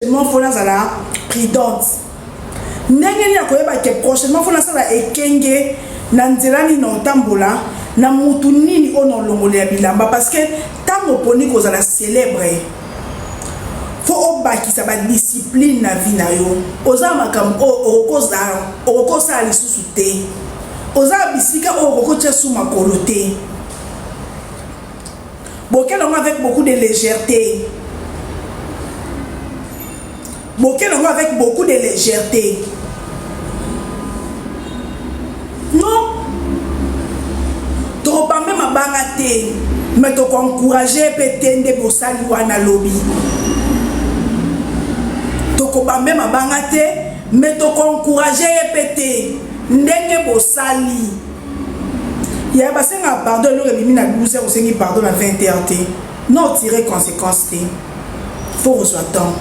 Prochainement faut la prudente ndenge ni akoyeba ke prochainement faut la ekenge na nzela ni na tambola na mutu nini ono longole ya bilamba parce que tango poni ko la célèbre faut obakisa ba discipline na vie na yo oza makambo okoza lisusu te oza bisika okokotia sous makolo te bokelo avec beaucoup de légèreté. Bokelo avec beaucoup de légèreté. Non. Trop pas même bangate, mais to encourager petende bosali wana lobby. To ko pas même bangate, mais to encourager pete ndenge bosali. Ya basenga pardon le rebimi na 12h osengi pardon na 20h te. Non tirer conséquence te. Faut recevoir temps.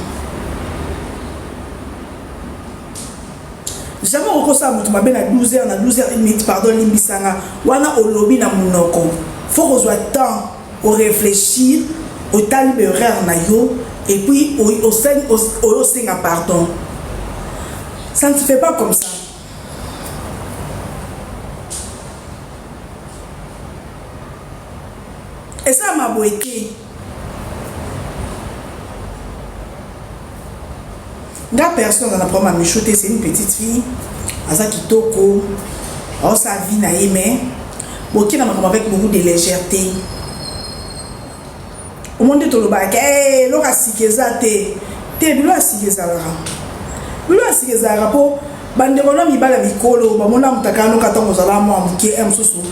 Jamais on ça mutu mabe na 12h na 12h30 pardon limbisanga wana olobi na munoko. Faut recevoir temps au réfléchir au talibérer na yo et puis au senga pardon. Ça ne se fait pas comme ça. Et ça m'a boité. La personne dans la première michoté, c'est une petite fille. Asa kitoko. Alors sa vie n'a aimé. Bon, qui n'a pas avec beaucoup de légèreté. Au monde de Tolobak, eh, l'ora sikeza te. Te, l'ora sikeza la. L'ora sikeza la po. Banderono mi bala mikolo. Bamona mutakano katongo zala mo amuke msusu.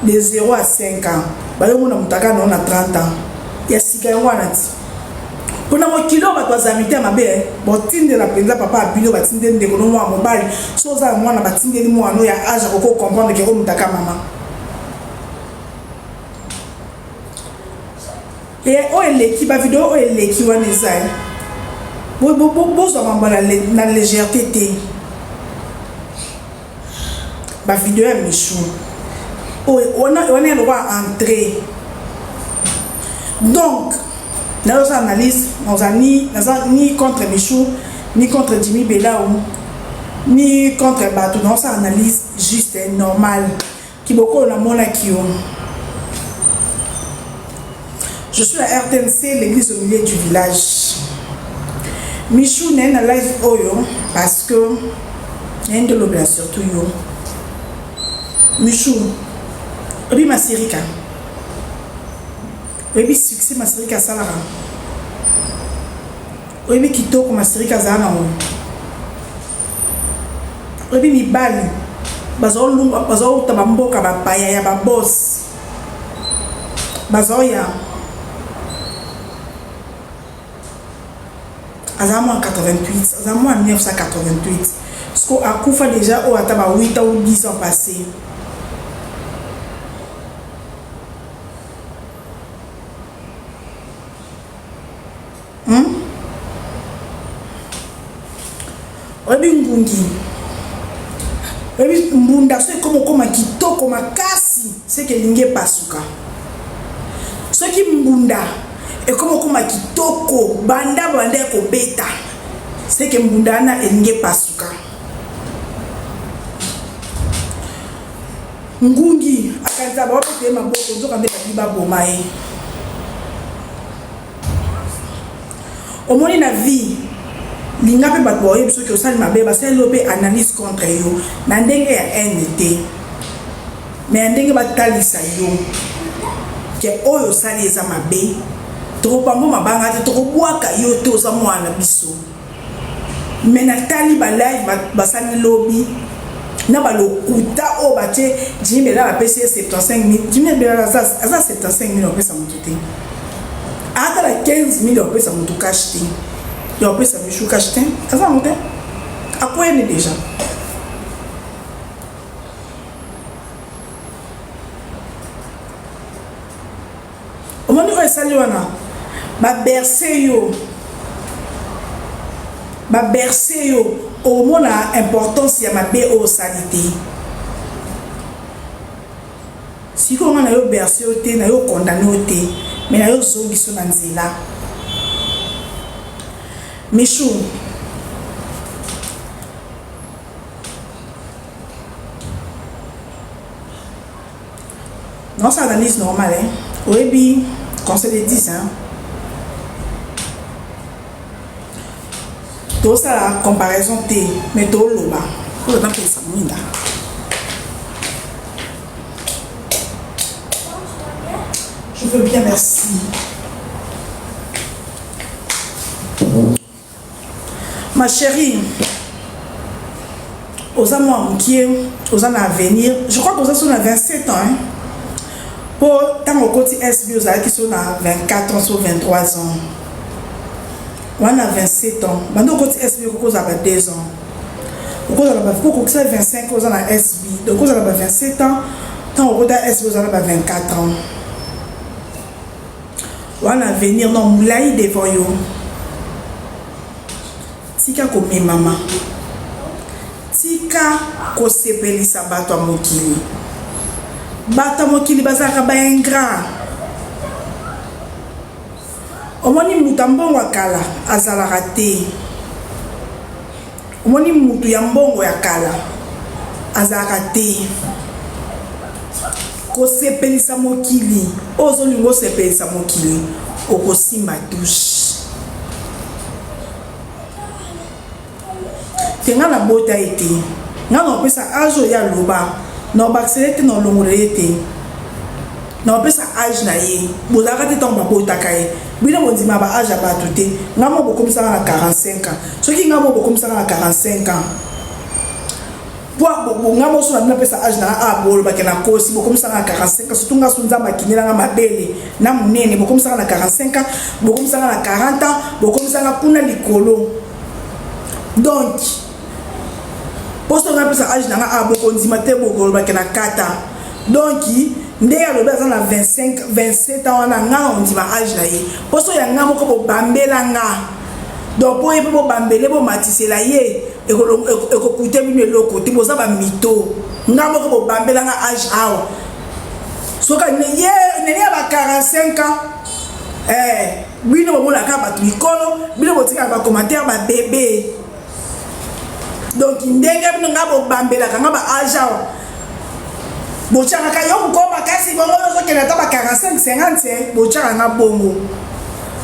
De 0 à 5 ans. Bale mona mutakano on a 30 ans. Ya sika wana ti. Pona mo kilo ba to zamite mabe botinde la penza papa abilo batinde ndeko no mwa mobali so za mwana batinde ni mwana ya age ko comprendre que o mutaka mama et o eleki ba vidéo o eleki wana ezai bo zo mambala na légèreté te ba vidéo ya Michou on a le droit à entrer donc dans nos analyses, ni contre Michou, ni contre Jimmy Belaou, ni contre Batou. Dans nos analyse juste et normale. Qui beaucoup la monakio. Je suis à RTNC, l'église au milieu du village. Michou n'est pas live oyo parce que il y a une de l'obéa surtout yo. Michou, obi masirika. Oyebi succès masirika salara. Oyebi kitoko masirika zana o. Oyebi mibali bazo lunga bazo tabamboka bapaya ya baboss. Bazo ya Azamo en 88, Azamo en 1988. Parce qu'on a couffé déjà au ataba 8 ou 10 ans passés. Oyebi ngungi. Oyebi mbunda so koma kitoko makasi c'est que linge pasuka. Ce qui mbunda et koma kitoko banda ko beta c'est que mbunda na linge pasuka. Ngungi akanza ba pote maboko nzoka nde ba bomae. Omoni na vie linga pe bato oyebi soki osali mabe basali pe analyse contre yo na ndenge ya NT mais ndenge batalisa yo ke oyo osali eza mabe tokopambo mabanga te tokobwaka yo te oza mwana biso mais natali balive basali lobi na balokuta o batie jimela bapesi 75 000 jimela aza 75 000 opesa motu te ata la 15 000 opesa motu cash te. Il y a un peu ça, Michou Cachetin. Ça va monter. À quoi elle est déjà? Au moment où elle s'allie, ma bercé yo. Ma bercé yo. Au moment où l'importance y a ma B.O. salité. Si on a eu bercé au thé, on a eu condamné au thé. Mais on a eu zongi sur Nanzila. Michou. Non, c'est analyse normale. Hein? Oui, conseil de 10. Hein? Tout ça, la comparaison T. Mais tout le bas. Pour le temps que ça mouille là. Je veux bien, merci. Ma chérie, aux amours qui aux ans à venir, je crois que aux ans 27 ans. Hein? Pour tant au côté SB, aux qui sont à 24 ans, sur 23 ans. On a 27 ans. Maintenant, au côté SB, on a 2 ans. Au côté 25 ans, on a SB. Donc, on a 27 ans. Tant au côté SB, on a 24 ans. On a venir, non, moulaï devant yo. Tika comme maman. Tika ko sepelisa bato a mokili. Bato a mokili bazaka ba ingrat. Omoni mutu mbongo akala azalaka te. Omoni mutu ya mbongo ya kala azalaka te. Ko sepelisa mokili. Ozolingo sepelisa mokili. Okosimba douche. Tenga na bota ete nga na pesa ajo ya loba na baxelete na longolete na pesa age na ye bozaka te tamba bota kai bino bondima ba age ba tuté nga mo bokomisa na 45 ans soki nga mo bokomisa na 45 ans bo nga mo so na pesa age na a bolo ba kana kosi bokomisa na 45 ans surtout nga sunza makinela nga mabele na munene bokomisa na 45 ans bokomisa na 40 ans bokomisa na kuna likolo donc posto nga pesa age na nga aboko ndima te boko ba kana kata donc nde ya lobe za na 25 27 ans na nga ndima age na ye posto ya nga moko bo bambela nga donc po yepo bo bambele bo matisela ye eko kuite bino loko te boza ba mito nga moko bo bambela nga age awa soka ne ye ne ya ba 45 ans bino bo la ka ba tricolo bino bo tika ba commentaire ba bébé. Donc ndenge bino ngabo bambela kanga ba aja bochanga ka yo ko bakasi bongo zo kena ta ba 45 50 bochanga nga bongo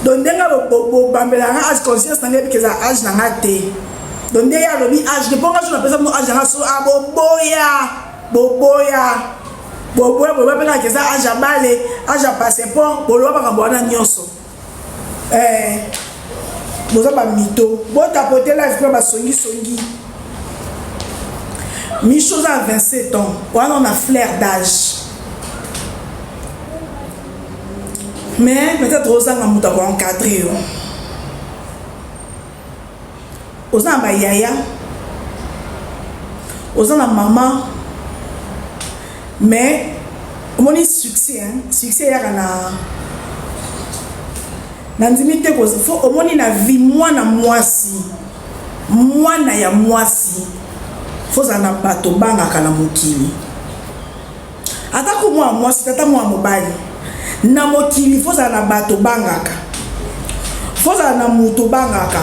donc ndenge bo bambela nga as conscience ndenge bikeza age na ngate donc ndenge ya lobi age de bonga zo na pesa mo age nga so boboya bo peka keza age bale age passeport bolo ba ngabona nyonso boza ba mito bo tapoter life ko ba songi Michou a 27 ans, on a flair d'âge. Mais peut-être Rosa n'a pas encadré. Rosa a yaya. Rosa a maman. Mais on a succès, hein? Succès il y a na ndimite ko fo omoni na vie moi na mwasi. Moi na ya mwasi. Faut na bato bangaka na mokili atako mwa mwasi tata mwa mobali na mokili faut na bato bangaka faut na muto bangaka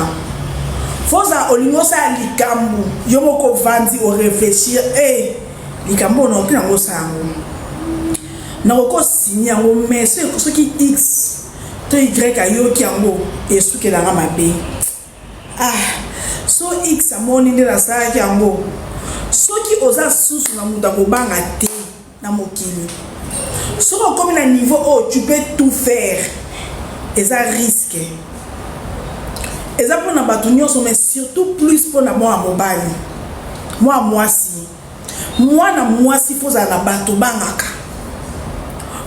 faut olingo sa likambu yo moko vandi o réfléchir likambu no kina ngosango na ko signer ngo mais ce qui x to y ayo ki yango esuke la mabe so x amoni ndela sa ki yango soki oza susu na muda kobanga te na mokili soko comme na niveau où tu peux tout faire eza risque eza pour na bato nyonso mais surtout plus pour na moi mobali moi mwasi moi na mwasi poza na bato bangaka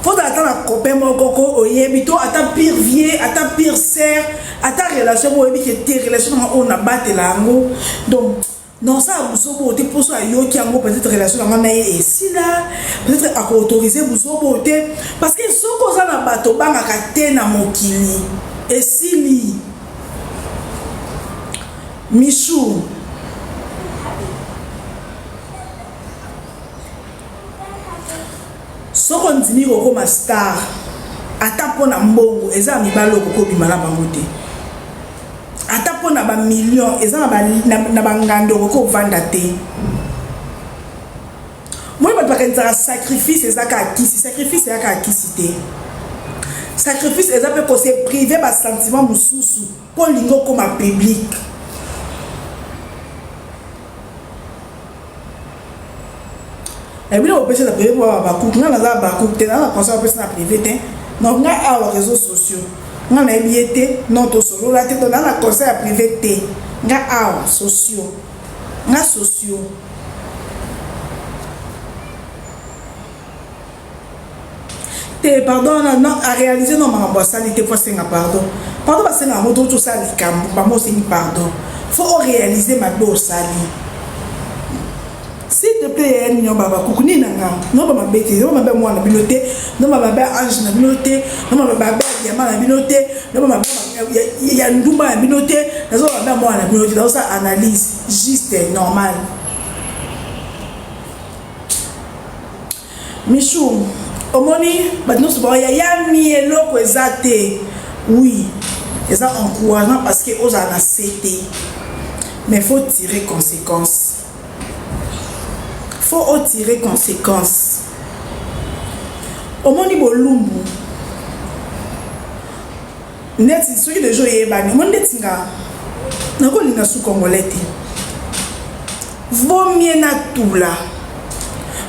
faut attendre copain moko oyebi to ata pire vie ata pire sœur ata relation oyebi que tes relations on a battre lango donc non ça vous beauté pour ça yo qui a peut-être relation na et ici là peut-être à autoriser vous beauté parce que ce qu'on a na bato bangaka te na mokili et si li Michou soko ndimi ko ma star ata pona mbongo eza mibalo ko bimala bango te ata pona ba millions eza na bangando ko vanda te. Moi ba pakenzaka sacrifice ezaka akisi, sacrifice ezaka akisi te. Sacrifice ezaka ko se priver ba sentiment mususu pour lingo comme public. Et bien on peut se priver pour ba couple, na za ba couple, na conseil on peut se priver. Donc nga a réseaux sociaux. Nga na biété, non to solo la tête na conseil à privé té. Nga a sociaux. Nga sociaux. Pardon, non, à réaliser non, ma salité pour c'est pardon. Pardon, parce que na moto tout ça likam, ba mo c'est pardon. Faut réaliser ma do sali. S'il te plaît, n'y a pas kukuni nanga. Non ba mabete, non ba moi na biloté, non ba ange na biloté, non ba diamant na biloté, non ba ya ndumba na biloté, nazo ba moi na biloté, dans ça analyse juste normal. Michou Omoni, maintenant il y a mis l'eau exacté. Oui, c'est ça encourageant parce que aux en a cédé. Mais il faut tirer conséquence. Faut tirer conséquence. Omoni bolumbu. Net ceux qui les jours y bani. Mon netinga. Nako linga sous congolais. Vaut mieux na tout là.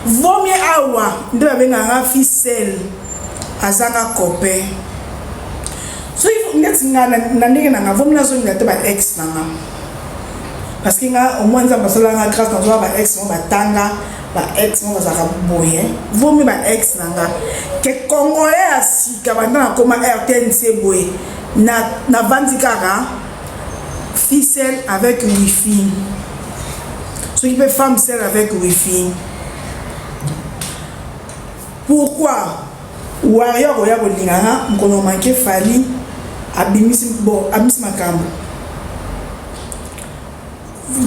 Vaut mieux awa de la benga ficelle azanga copain. So il faut nga na ndenge na vaut mieux na so ngate ba ex nanga. Parce que nga au moins ça basala nga grâce na ba ex mo batanga ba ex mo bazaka boye. Vaut mieux ba ex nanga que congolais asika banda koma RTNC boye na vandikara ficelle avec wifi. So il peut femme seule avec wifi. Pourquoi warrior oya bolingana mkono manke fali abimisi bo abimisi makambo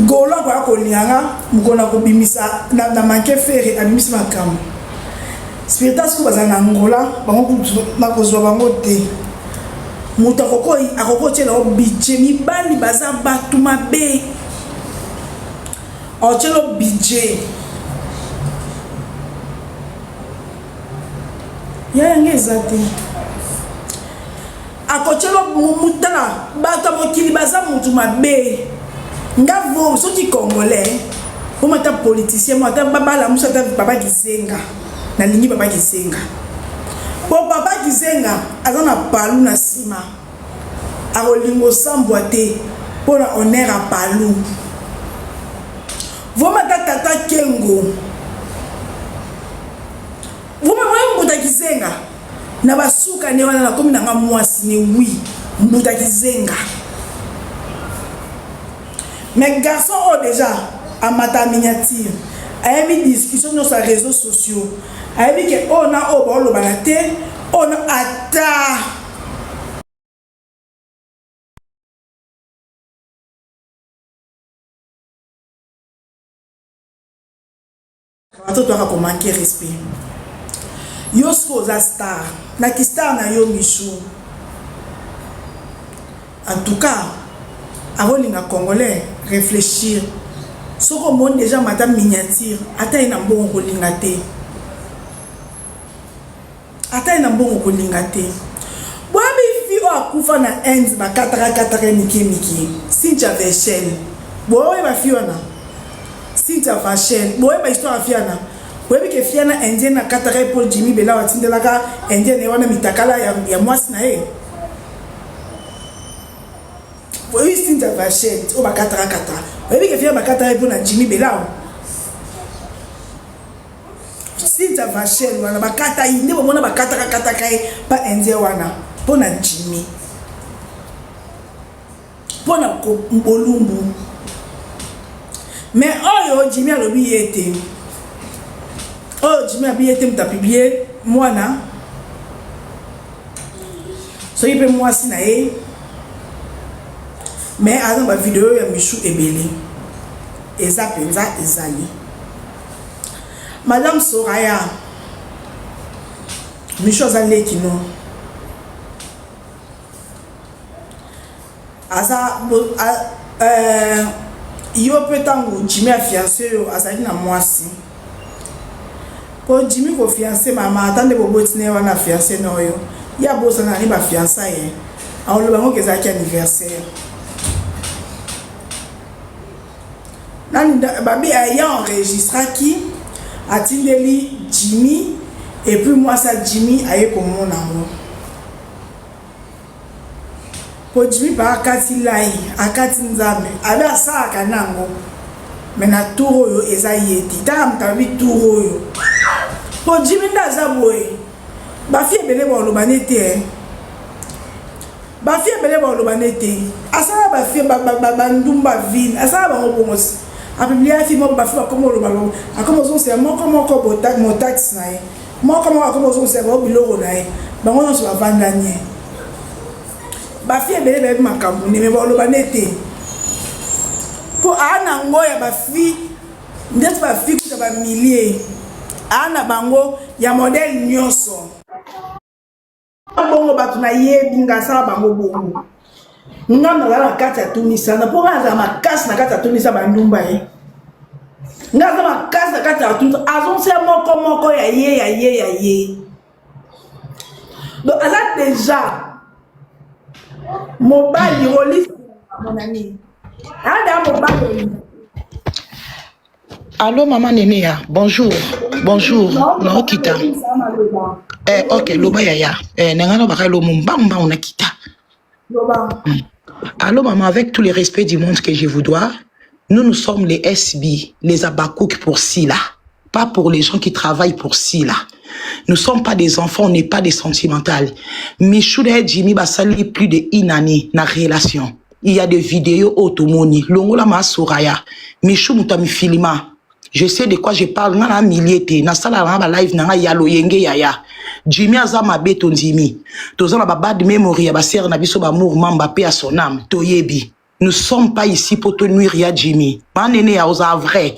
golo kwa kolingana mkono ko bimisa na manke fere abimisi makambo spiritas ko bazana ngola bango na kozwa bango te muta kokoi akoko tshela o budget mibali baza batu mabe o tshelo budget ya ngezate akochelo mutala bato mokili baza mutu mabe ngavo soki congolais o mata politicien mo ata babala musa ta baba kisenga na lingi baba kisenga po baba kisenga azana palu na sima akolingo sambwa te pona honneur a palu vo mata tata kengo mbuta kizenga na basuka ne wana na komi na mwasi ni oui mbuta kizenga mais garçon oh déjà à mata miniature ayebi discussion sur les réseaux sociaux ayebi que on a au bolo banate on ata bato toka ko manquer respect. Yosko za star, na ki star na yo Michou. En tout cas, avant les Congolais réfléchir. Soko monde déjà madame miniature, ata ina mbongo kolingate. Ata ina mbongo kolingate. Bwabi fi o akufa na end ba katara niki. Sinja Vechel. Boye ba fi ona. Sinja Vechel. Boye ba histoire fiana. Webi ke fiana indien na katare pour Jimmy Bela watindelaka indien ne wana mitakala ya mwasi na ye. Webi Sinja Vechel o ba katara. Webi ke fiana ba katare pour na Jimmy Bela. Sinja Vechel wana ba kata inde bo mona ba katara kai pa indien wana pour na Jimmy. Pour na ko mbolumbu. Mais oyo Jimmy alobi yete. Oh, Jimmy a bien été publié, moi, na. So, il peut moi si nae. Mais, à ma vidéo, il y a Michou et Belé. Eza penza, ezali. Madame Soraya. Michou azali kino. yo petango Jimmy a fiancé yo azali na mwasi ko Jimmy ko fiancé mama atande bo botine wana fiancé no yo ya bosa na ni ba fiançailles a lo bango kezaki anniversaire nani babi aya enregistré qui atindeli Jimmy et puis moi ça Jimmy aye ko mona ngo ko Jimmy ba akati lai akati nzambe abe sa kanango mena tour yo eza yeti ta mtabi tour yo ko Jimmy ndaza boye ba fie bele ba lobanete ba fie bele ba lobanete asala ba fie ba ndumba ville asala ba ngobongos a publié fi mo ba fie ba komo lobalo akomo zo se mo ko botak mo tax na e mo komo akomo zo se ba biloko na e ba ngono so ba vandanye ba fie bele be makambu ni me ba lobanete ko ana ngoya ba fie ndet ba fie ko ba millier ana bango ya modèle nyonso bongo batu na yebi ngasa bango bongo ngamba la kati ya tunisa na poka za makasi na kati ya tunisa bandumba ngaza makasi na kati ya tunisa azonse moko ya ye donc aza déjà mobali roliste mon ami ada mobali. Allô, maman Nénéa, bonjour. Bonjour. Non, kita. Ok, loba yaya. Nengano baka lo mumbamba on a kita. Allô, maman, avec tous les respects du monde que je vous dois, nous sommes les SB, les abakouk pour Sila. Pas pour les gens qui travaillent pour Sila. Nous ne sommes pas des enfants, on n'est pas des sentimentales. Michou et Jimmy basali plus de une année dans la relation. Il y a des vidéos automoni. Longola ma souraya. Michou mutami filima. Je sais de quoi je parle. Nana miliete. Na sala na ba live na yalo yenge yaya. Jimmy azama beton Jimmy. Tozana ba bad memory ya ba sœur na biso ba amour mamba paix à son âme. Toyebi. Nous sommes pas ici pour te nuire ya Jimmy. Manene ya oza vrai.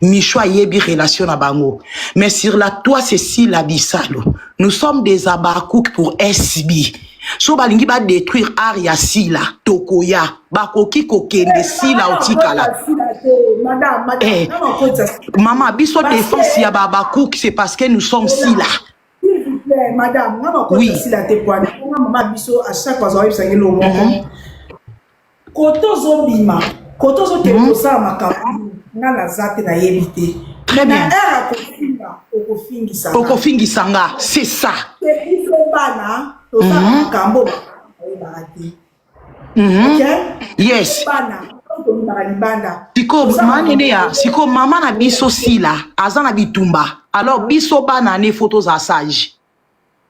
Michou yebi relation na bango. Mais sur la toi c'est si la bisalo. Nous sommes des abakouk pour SB. So balingi ba détruire aria sila tokoya bakoki kokende sila otikala madame maman biso défense ya babakouk c'est parce que nous sommes sila s'il vous plaît madame oui sila te kwa maman biso à chaque fois ça sangé lo moko koto zo bima koto zo te ko sa makambu na la zate na yebité très bien okofingisa nga c'est ça yes siko manenea siko mama na biso sila aza na bitumba alors biso bana ne photos à sage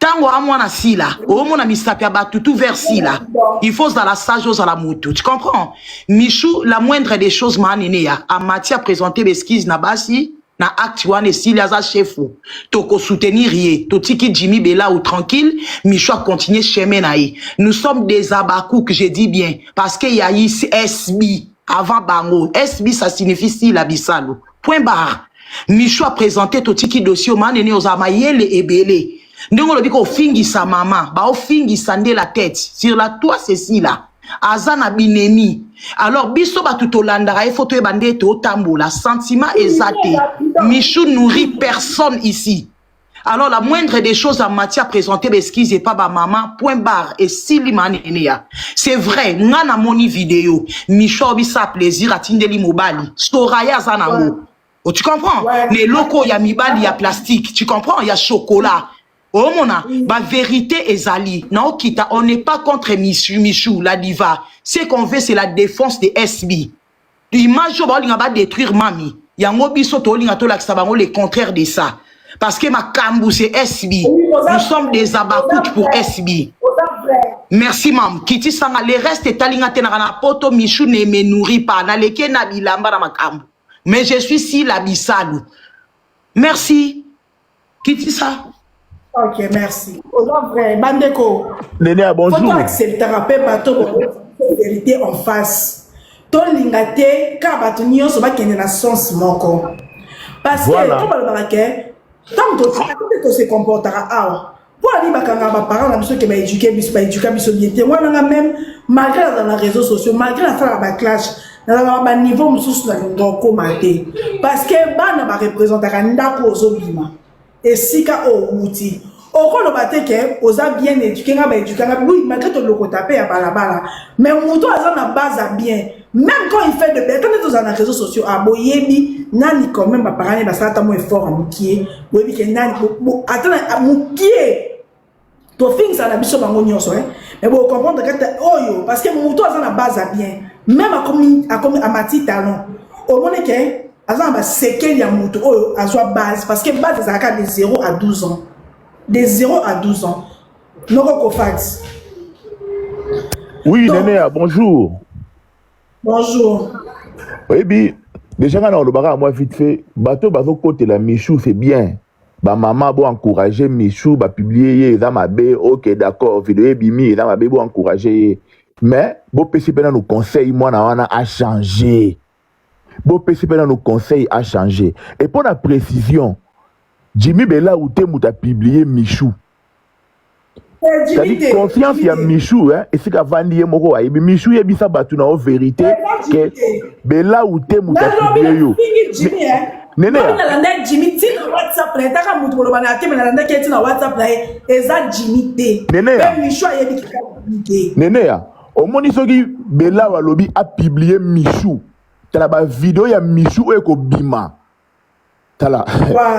tango amwana sila omona misapi ya batutu vers sila il faut dans la sage aux à la moto tu comprends Michou la moindre des choses manenea a matière présenter l'esquisse na basi na acte wane sila za chefu toko soutenir ye totiki Jimmy Bella ou tranquille Michou a continué chemin na ye nous sommes des abakou que je dis bien parce que y a ici SB avant bango SB ça signifie si la bisalo point barre Michou a présenté totiki dossier manene aux amayele ebele ndongo lobi ko fingi sa maman ba o fingi sande la tête sur la toi c'est si là azana binemi alors biso batutolandara il faut te bande te otambola sentiment exaté Michou nourrit personne ici alors la moindre des choses en matière présentée l'esquisse et pas ba maman point barre et silimanenea c'est vrai ngana moni vidéo Michou bisa plaisir atindeli mobali soraya zanango oh, tu comprends les locaux ya mibali ya plastique tu comprends il y a chocolat. Oh mona, ma vérité est ali. Non, kita, on n'est pas contre Michou, la diva. Ce qu'on veut, c'est la défense des SB. L'image, on va détruire mami. Yango biso to linga to laksabango le contraire de ça. Parce que ma kambu c'est SB. Nous sommes des abakouk pour SB. Merci mam. Kiti sanga le reste est alinga tenara poto Michou ne me nourrit pas. Na leke na bilamba na makambu. Mais je suis si la bisalou. Merci. Kiti ça. Ok, merci. Vrai, Bandeko. Nénéa, bonjour. Faut accepter la vérité en face. Ton lingate, kabato nyonso ba kende na sens moko. Parce voilà. Que comme le baraké, tant que tu se comportera ah. Pour aller bakanga ba parents na biso ke ba éduquer biso bien. Moi na même malgré dans les réseaux sociaux, malgré la faire la clash, dans un niveau mosusu na ndoko maté parce que bana ba représentaka ndako ozobima esika outi okoloba te ke oza bien éduqué nga ba éduqué nga oui malgré to lokota pe ya balabala mais moto aza na base bien même quand il fait de bien quand tu es dans les réseaux sociaux aboyebi nani quand même ba parane ba sata mo effort amukie boyebi ke nani attends amukie to fin ça na biso bango nyonso mais bon comprendre que oyo parce que moto aza na base bien même à mati talent au moins que aza ba séquelle ya moto oyo azwa base parce que base ça de 0 à 12 ans de 0 à 12 ans noko ko fax oui Néné bonjour. Bonjour. Oui, bien, déjà quand on le barre à moi vite fait, bateau bateau côté la Michou c'est bien. Ba maman bon encourager Michou, ba publier dans ma bé, ok d'accord, vidéo bimi dans ma bé bon encourager. Mais bon PC pendant nos conseils moi na wana a changé. Bon PC pendant nos conseils a changé. Et pour la précision, Jimmy Bella ou te mouta publié Michou. C'est-à-dire confiance il y a Michou hein et c'est qu'à vendre moko et Michou y bisa batu na vérité que Bella ou te mouta publié yo. Néné Jimmy ti na WhatsApp là taka mutu ko bana te na ndeke ti na WhatsApp là eza Jimmy te. Néné Michou ayebi ki Néné au moni soki Bella wa lobi a publié Michou. Tala ba vidéo ya Michou e ko bima. Tala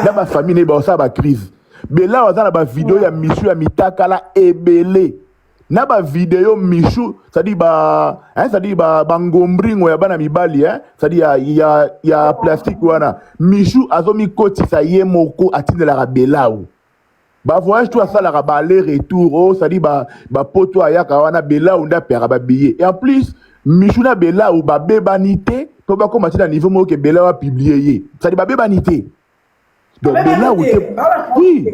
la ba famille ne ba ça ba crise. Bella waza na ba vidéo ya Michou ya mitakala ebele. Na ba vidéo Michou, ça dit ba ngombringo ya bana mibali ça dit ya plastique wana. Michou azomi koti sa ye moko atindela ka Bella ou. Ba voyage tout ça la ba aller retour ça dit ba poto ayaka wana Bella ou nda pera ba billet. Et en plus Michou na Bella ou ba bebanité, to ba comme à niveau moko que Bella va publier. Ça dit ba bebanité. Donc Bella ou oui.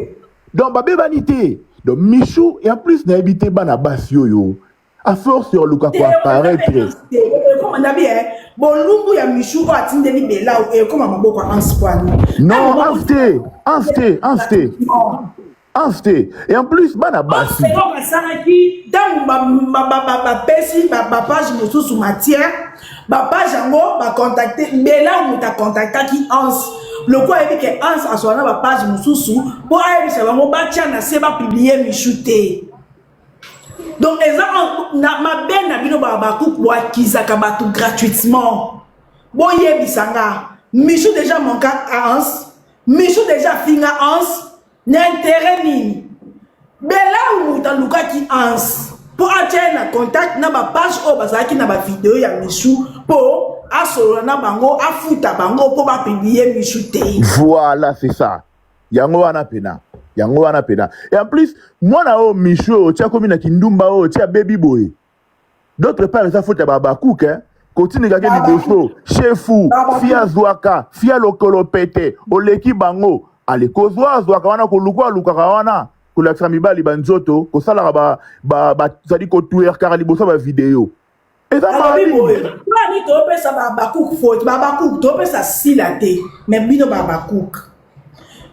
Donc babé vanité. Donc Michou et en plus n'a habité bana basio yo. À force sur le quoi apparaître. Comme on a bien bon lumbu ya Michou ko atindeli Bella ou comme maboko anspani. Non, Anste. Et en plus bana basi. C'est comme ça qui dans ma page mosusu matière, ma page yango ba contacter Bella ou ta contacter qui ans. Le quoi est que ans à son page mosusu pour aller se bango ba tia na se ba publier Michou te. Donc exemple ma ben na bino ba coupe wa kizaka batu gratuitement. Boye bisanga Michou déjà mon cas à ans, Michou déjà finga ans. N'intérêt ni Bella ou ta luka qui ans pour atteindre un contact na ba page au bazaki na ba vidéo ya Michou pour asolo na bango afuta bango pour ba publier Michou te. Voilà c'est ça. Yango wana pena. Et en plus moi na o Michou tia komi na kindumba o tia baby boy. D'autre part ça faut ta baba cook hein. Continue gage liboso chefu fia zwaka fia lokolo pete oleki bango. Ale kozwa zwaka wana ko luka wana ko la mibali banzoto ko sala ba sadi ko tuer car liboso ba vidéo et ça m'a dit ni to pe sa baba cook faute baba cook to pe sa silate mais bino baba cook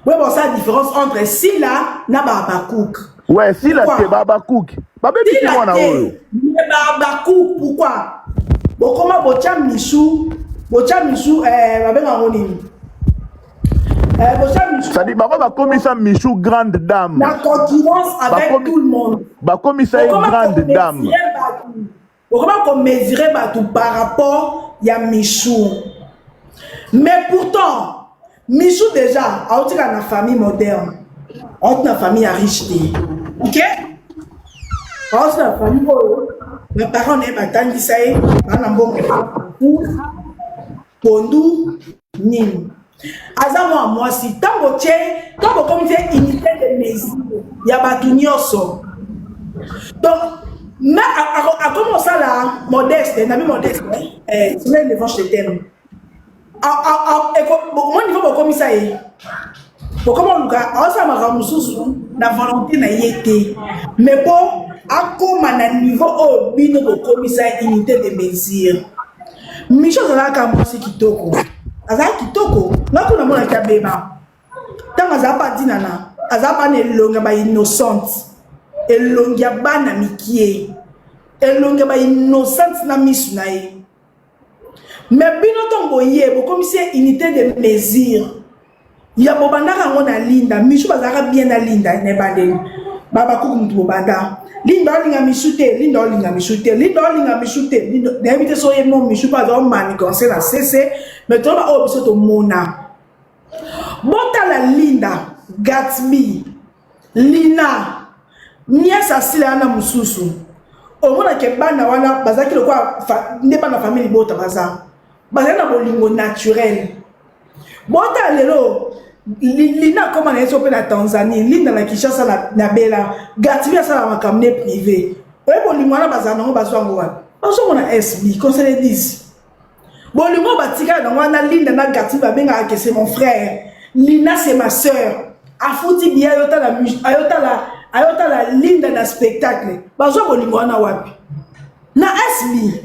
ouais bon ça différence entre sila na baba cook ouais silate baba cook baba bi mwana oyo baba cook pourquoi bon comment bocha Michou babenga ngoni ça dit, bah, comme ça, Michou, grande dame. La concurrence avec tout le monde. Bah, comme ça, une grande dame. Comment qu'on mesurait tout par rapport à Michou. Mais pourtant, Michou déjà, on est dans la famille moderne. On est dans la famille riche. Ok? On est dans la famille moderne. Mes parents n'ont pas tant dit ça. On a un bon Pondou, Nîmes. Azamo moi si tango comme c'est unité de mesure ya batu nyonso donc mais à comment ça là modeste na modeste c'est le devant chez terme mon niveau comme ça comment le gars on ça m'a mususu na volonté na yete mais pour akoma na niveau au bino comme ça unité de mesure Michel là comme c'est kitoko azaki kitoko ngako na mona ka beba tanga azapa dinana azapa ne longa ba innocente elongia bana mikie elongia ba innocente na misu na ye Mais bino tongo yebo comme si unité de mesure. Ya bobanda kango na linda, Michou bazaka bien na linda ne bandeli. Baba kuku mutu bobanda. Linda olinga Michou te, Linda olinga Michou te, Linda olinga Michou te. Linda d'habitude so yemo Michou pas on manigancer na cc, mais toi ba o biso to mona. Bota la Linda, Gatsby, Lina, Niasa sila na mususu. O mona ke bana wana bazaki le kwa ne pas na famille bota baza. Baza na bolingo naturel. Bota lelo Lina comme on est sur la Tanzanie, Linda na Kinshasa na Bela, Gatsby ça la makamne privé. Oye bolingo na baza na bazwa ngwa. Bazo mona SB, qu'on se le dise. Bolingo batika na wana Linda na Gatsby ba benga que c'est mon frère. Lina c'est ma sœur. Afuti bien ayota la Linda na spectacle. Bazo bolingo na wapi? Na SB.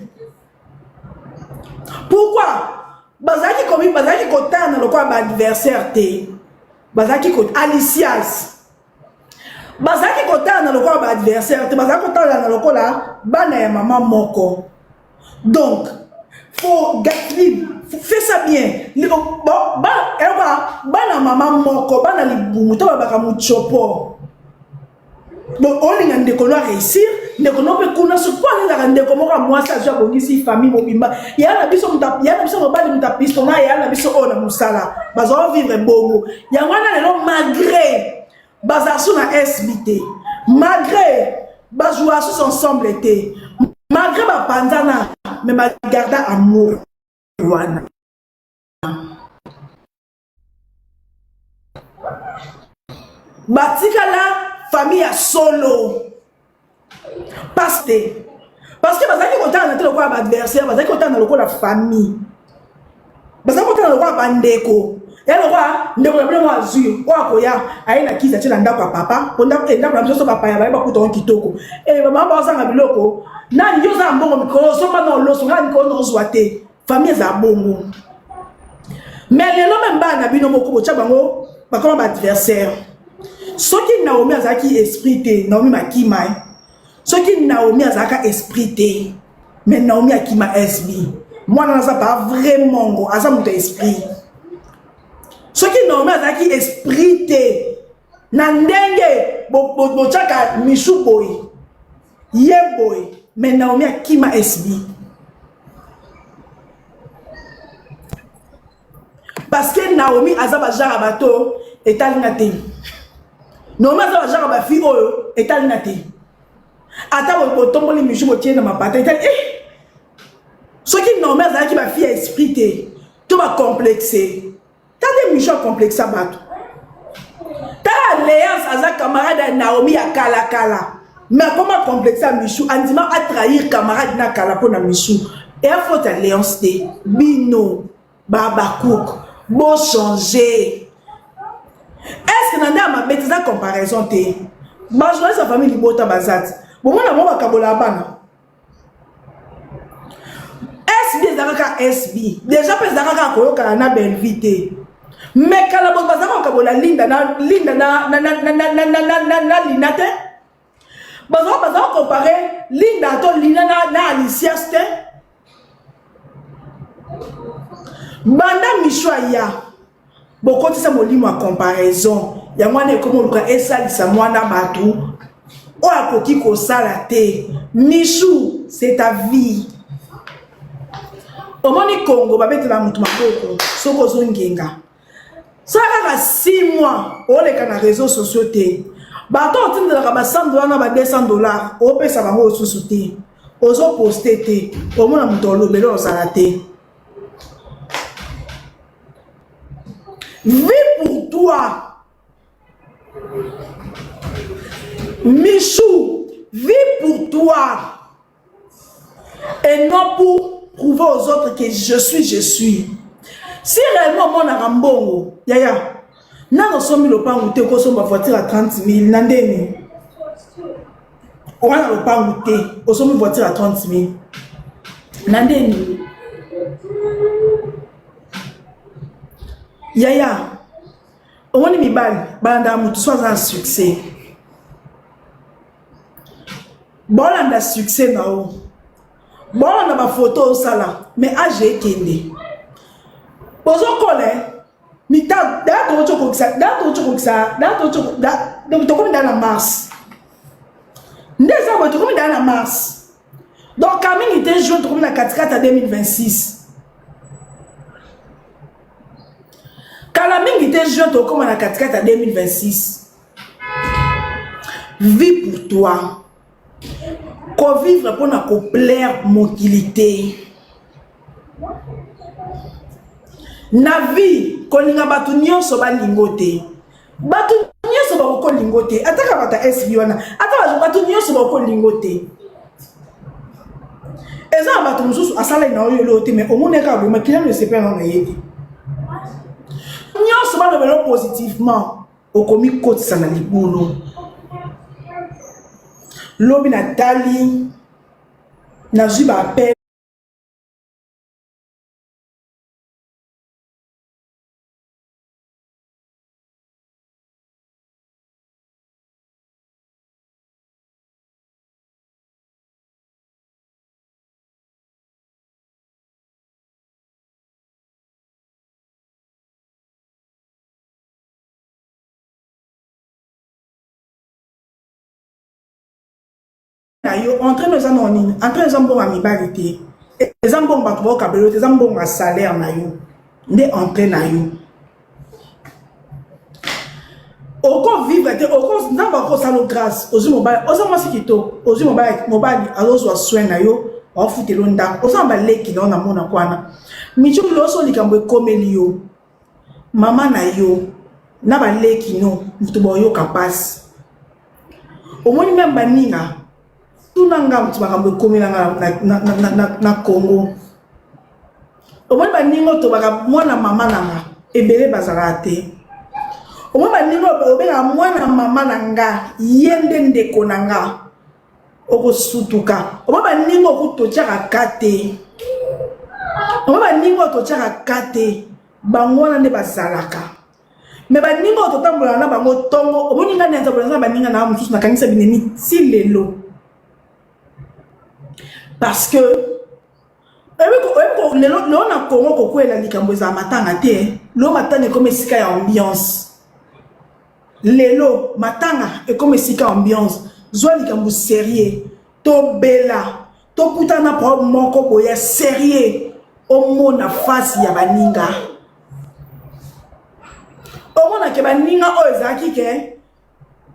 Pourquoi? Bazaki komi bazaki kotana lokwa ba adversaire te. Bazaki kot Alicias. Bazaki kotana lokwa ba adversaire te. Bazaki kotana lokola bana ya maman moko. Donc faut Gatsby fais ça bien. Bana maman moko bana libumu to baka muchopo. Donc on linga ndeko no réussir, ndeko no pe kuna so kwa linga ndeko mo ka mwasa ja bongisi famille mobimba. Ya na biso mutap, ya na biso mobali mutapisto na ya na biso ona musala. Bazo vivre bongo. Ya wana lelo malgré bazasu na SBT, malgré bazwa sous ensemble té, malgré ba pandana, mais ba garda amour wana. Batika la famille à solo. Parce que bazaki konta na telo kwa adversaire, bazaki konta na loko la famille. Bazaki konta na loko bandeko. Ya loko ndeko na bino azu, kwa koya aina kisa tshela ndako papa, ponda ndako na biso papa ya ba kuto kitoko. Mama bazanga biloko, nani yo za mbongo mikolo so pa na loso ngani ko no zwate. Famille za bongo. Mais lelo memba na bino moko bocha bango bakoma ba adversaire. Ce qui Naomi azaki esprit te, Naomi makima. Ce qui Naomi azaka esprit te, mais Naomi akima SB. Moi naza pas vraiment aza muta esprit. Ce qui Naomi azaki esprit te, na ndenge bo chaka Michou boy. Ye boy, mais Naomi akima SB. Parce que Naomi azaba jara bato etalingate. Naomi azaba jara ba fi oyo etalingate. Ata bo tomboli Michou bo tiena ma pata etali ce qui Naomi azaki ba fi esprit te, to ba complexé. Tade Michou complexa bato. Ta alliance azaka camarade Naomi ya kala kala. Mais comment complexer Michou andima a trahir camarade na kala pona Michou. Et a faute alliance te bino baba cook. Bon changer. Est-ce que nanda ma bête ça comparaison te? Ba joie sa famille libota bazat. Bon moi na mo bakabola bana. SB zakaka SB. Déjà pesa zakaka koyoka na belle vite. Mais kala bo bazaka bakabola linda na linate. Bazaka comparer linda to lina na Alicias te. Banda Michou ya bokoti sa molimo a comparaison ya mwana ekomo luka esalisa mwana batu o akoki ko sala te. Michou c'est ta vie. Omoni Congo babete la mutu makoko soko zo ngenga saka 6 mois o leka na réseaux sociaux te bato otindela ka ba $100 na ba $200 o pesa bango osusu te ozo poster te omona mutu olobelo osala te. Vis pour toi. Michou, vis pour toi. Et non pour prouver aux autres que je suis. Si réellement mon arambongo, yaya, n'a sommi le pan ou te koso ma voiture à 30 000, nandeni. On a le pan ou te, au sommi voiture à 30 000. Nandeni. Yaya, on est mi bal, banda mutu soit un succès. Bon, on a succès na o. Bon, on a ma photo au sala. mais age kende bozo kole mita dato chokokisa to comme dans la mars ndeza boto comme dans la mars donc Camille était jeune comme na 44 à 2026 Kalaming était jeune comme na 44 à 2026 vis pour toi qu'on vivre pour na plaire mobilité na vie kolinga batu nyonso balingote batu nyonso bako lingote ataka bata SB wana ataka batu nyonso bako lingote eza batu mususu asala na oyo lote mais omoneka bo makila ne se pena na yete nyonso ba lobelo positivement okomi kotisa na libulu lobi na tali na zuba appel yo entre nos anonymes entre les ambons amibalité les ambons batbo kabelo les ambons à salaire na yo ndé entre na yo oko vivre te oko ndamba ko salo grâce ozu mobile ozo mo sikito ozu mobile azo soin na yo o futelo ndako ozo mba leki na mona kwana michu loso likambo ekomeli yo mama na yo na ba leki no mutu boyo kapasi omoni memba ninga tunanga mutu bakambo ekomela na Congo omoni baningo to baka mwana mama nanga ebele bazala te omoni baningo obeka mwana mama nanga yende ndeko nanga okosutuka omoni baningo kutochaka kate omoni baningo tochaka kate bangwana nde bazalaka mais baningo totambola na bango tongo omoni nga neza bola baninga na mususu nakangisa binemi ti lelo parce que le na Congo kokwela likambo za matanga te lo matanga comme sika ya ambiance lelo matanga e comme sika ambiance zwa likambo sérieux to bela to putana pour moko boya sérieux o mona face ya baninga o mona ke baninga o ezaki ke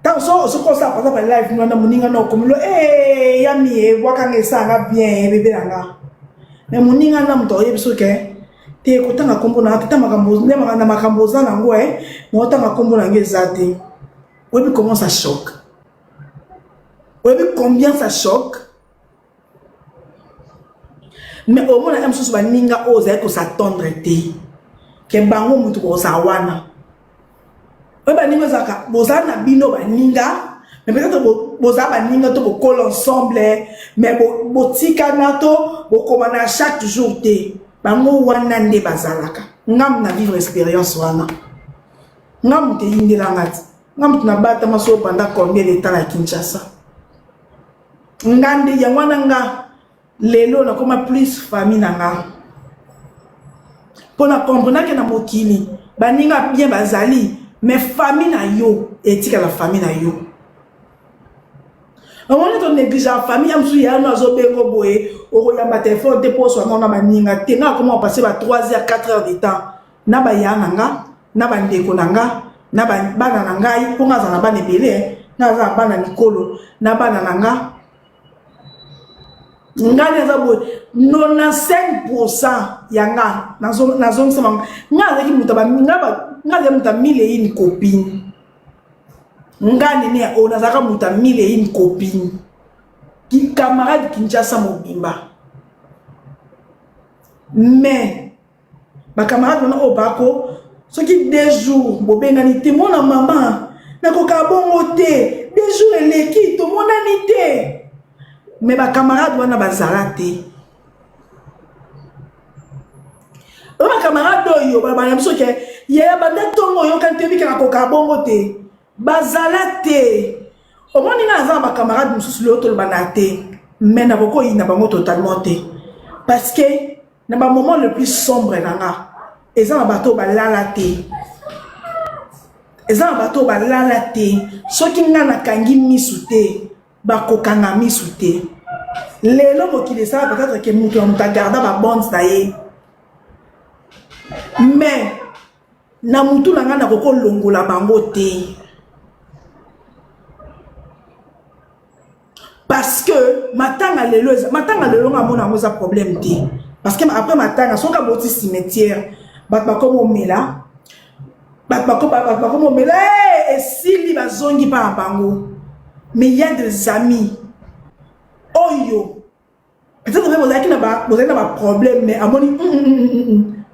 tant so comme ça par exemple live nous na moninga no comme lo yami wakanga sanga bien bébé langa mais moninga na mto yebiso ke te ko tanga kombo na tata makambo ne na makambo za nango mo tanga kombo na ngezate webi comment ça choque webi combien ça choque mais au moins la chose baninga oza ko s'attendre te ke bango mutu ko sa wana baninga zaka bozana bino baninga mais peut-être boza baninga to bokol ensemble mais botika nato bokomana chaque jour te bango wana nde bazalaka ngam na vivre expérience wana ngam te yindela ngati ngam tuna bata maso pendant combien de temps à Kinshasa ngande ya wana nga lelo na koma plus famille nanga pona comprendre que na mokili baninga bien bazali mais famille na yo etika la famille na yo on est on néglige la famille amsu ya no azobengo boye oko ya ma téléphone te poso na baninga te na comment passer ba 3 heures 4 heures de temps na ba ya nanga na ba ndeko nanga na ba bana nanga po ngaza na bana belé na za bana mikolo na bana nanga ngane za boye 95% yanga nazo sama ngaza ki mutaba ngaza muta mille une copine ngane ne ona zaka muta mille une copine ki camarade Kinshasa mobimba mais ba camarade na obako soki 2 jours bobengani te mona mama na ko ka bongo te 2 jours eleki to monani te mais ba camarade wana bazala te ba camarade oyo ba bana biso ke ya banda tongo yo kan te bika ko ka bongo te bazala te au moins na za ba camarade mususu lo to bana te mais na boko ina bango totalement te parce que na ba moment le plus sombre nanga eza na bato balala te eza na bato balala te soki nga nakangi misu te bakokanga misu te lelo mokili esala peut-être ke mutu agarda babonde na ye mais na mutu na nga nakokolongola bango te parce que matanga lelo nga mona ngoza problème te parce que après matanga soka boti cimetière bat bakomo mela et si bazongi pa bango mais il y a des amis oyo peut-être même ozaki na ba problème mais amoni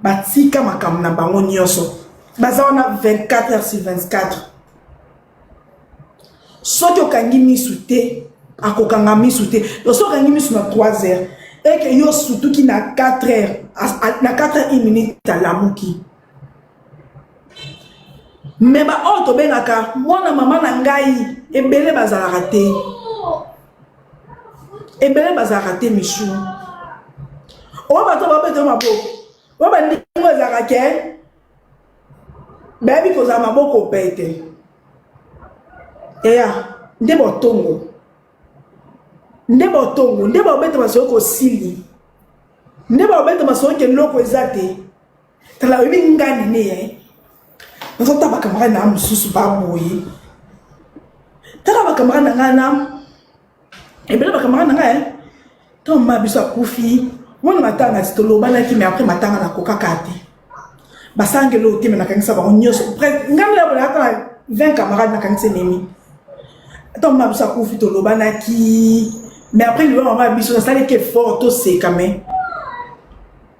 batika makam na bango nyonso baza wana 24 heures sur 24 soki okangi misu te akokanga misu te soki okangi misu na 3 heures et que yo surtout qui na 4 heures na 4 heures 1 minute alamuki mais ba oyo tobengaka mwana mama na ngai ebele bazalaka te michu oyo bato babete maboko oyo bandingo ezalaka ke bayebi kozala maboko pete eya nde botongo nde babete basoki kosili nde babete basoki ke loko eza te tala oyebi ngani ne ye nazota bakamara na mosusu baboye taka bakamara na ngai na ebele bakamara na ngai to ma biso akufi mwana matanga tolobanaki mais après matanga na kokaka te basangelo te me nakangisa bango nyonso ngambi ya bolaka 20 camarades nakangisa nemi to ma biso akufi tolobanaki mais après le moment biso nasali ke fort to c'est quand même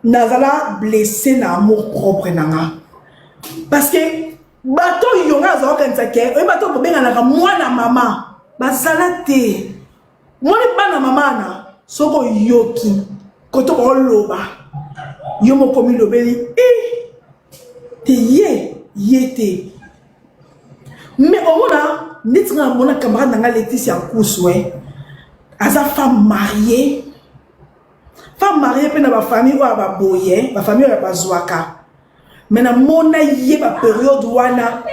nazala blessé na amour propre nanga parce que bato yonga za okanisa ke oyi bato bobenganaka mwana mama bazala te mwana bana mama na soko yoki koto oloba yo moko milobeli te ye te mais omona nitinga mona camarade nanga Laetitia Kouswe aza femme mariée pe na ba famille ou ba boye ba famille ya bazwaka mais na mona ye ba période wana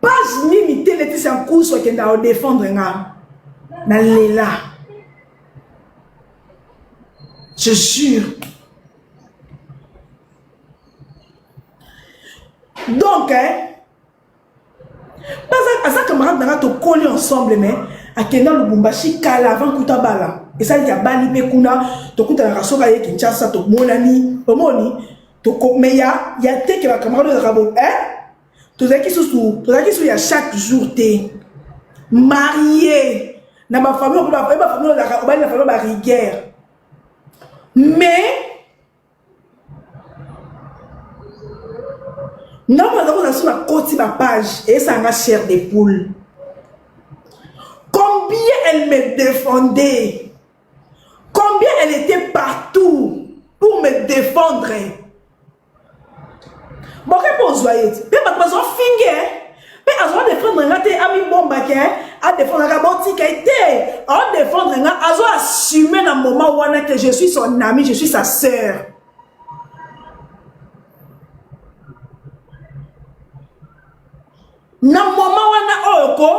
pas limité Laetitia Kouswe ke nda défendre nga na lela je jure. Donc pas ça camarade nanga to coller ensemble mais akenda Lubumbashi kala avant kutabala et ça il y a bali pe kuna to kuta rasoka ye Kinshasa to monani omoni to mais ya te que ba camarade de rabo to zaki sou ya chaque jour te marié na ba famille la famille ba rigueur mais non, on a sur la côte ma page et ça m'a chair des poules. Combien elle me défendait, combien elle était partout pour me défendre. Bon, réponse voyez, mais pas besoin finger, mais à besoin défendre un gars, ami bomba à défendre un bon ticket, à défendre un gars, à assumer dans le moment où on est que je suis son ami, je suis sa sœur. Na moment wana oko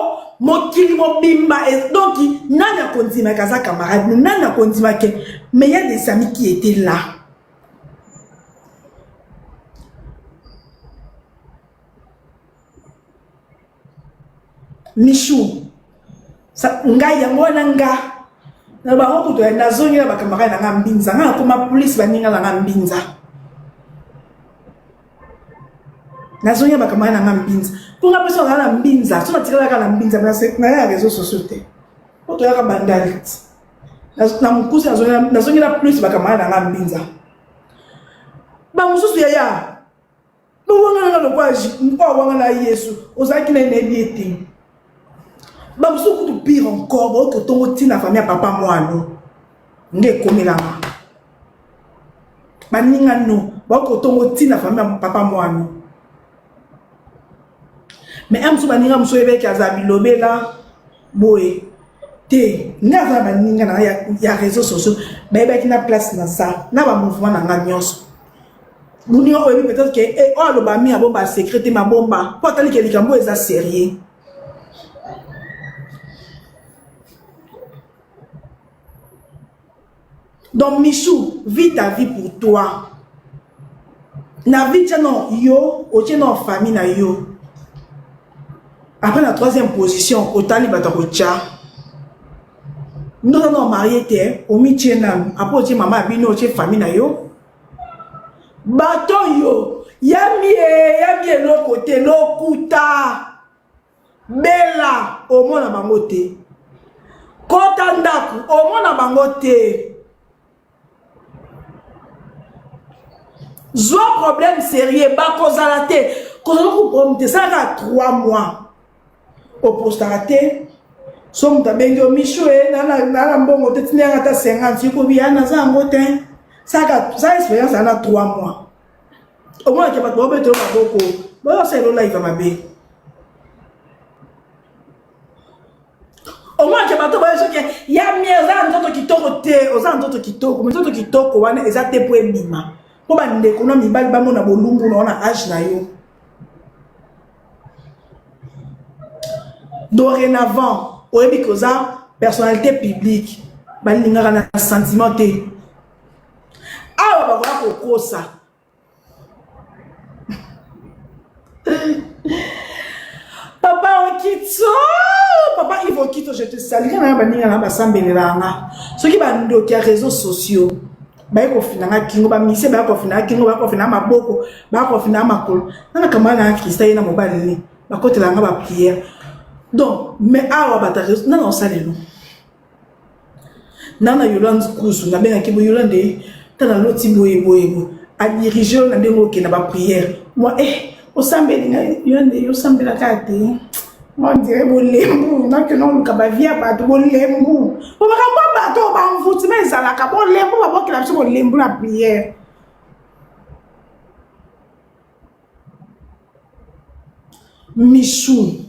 mokili mobimba et donc nana kondima kaza camarade nana kondima ke mais il y a des amis qui étaient là. Michou ça ngai yango nanga na ba ko to na zoni na ba camarade na mbinza nga ko ma police baninga na mbinza na zoni ba camarade na mbinza. Pour la personne qui a mbinza, si on a tiré la mbinza, on a les réseaux sociaux. On a la bandalite. Na mkusi na zongi la plus bakamara na mbinza. Ba mususu ya. Ba wanga na lokwaji, mpa wanga na Yesu, ozaki na nebiete. Ba mususu kutu pire encore, ba to tongo tina famille papa mwano. Nge komelanga. Ba ninga no, ba ko tongo tina famille papa mwano. Mais am suba ninga mso ebe kaza bilobela boye te ngaza ba ninga na ya réseaux sociaux bayebaki na place na ça na ba mouvement na nga nyonso muni oyebi peut-être que oyo aloba mi abomba secret te mabomba po atali ke likambo eza sérieux. Donc Michou, vis ta vie pour toi. Na vie non yo, o non famille na yo. Après la troisième position, au tali batako tcha. Nous non marié te, o mi tchenam. Après o maman bino o famille na yo. Baton yo, yamie lo côté lo kuta. Bella, au moins na bangote. Kota ndaku, au moins na bangote. Zo problème sérieux, ba kozalate. Kozalate problème ça a 3 mois. Au postaraté, somme ta bengo michoué, na mbongo te tine ata 50 yoko biana za ngotin. Ça expérience en a 3 mois. Au moins que pas bobe to maboko. Bon c'est lo live mabe. Au moins que pas to ba so que ya mieza ndoto kitoko te, oza ndoto kitoko, mais ndoto kitoko wana ezate po emima. Po ba ndeko na mibali ba mona bolumbu na ona âge na yo. Dorénavant, oyebi koza personnalité publique, ba lingaka na sentiment te. Ah ba ba kokosa. Papa on quitte. Papa il faut quitter, je te salue na ba ninga na ba sambelelanga. Ce qui ba ndo ki réseaux sociaux. Ba ko finanga kingo ba mise ba ko finanga kingo ba ko finanga maboko ba ko finanga makolo na kama na Christ na mobile ni ba ko telanga ba prière. Donc mais awa ba ta réseau non ça les non nana Yolande kusu na benga ki bo Yolande tana loti boyebo a diriger na ndengo ke na ba prière moi au sambeli na Yolande yo sambela kate on dirait bolembu na que non ka ba via ba to bolembu o ba ka ba to ba mfuti mais ça la ka bolembu ba bo ki la so bolembu la prière. Michou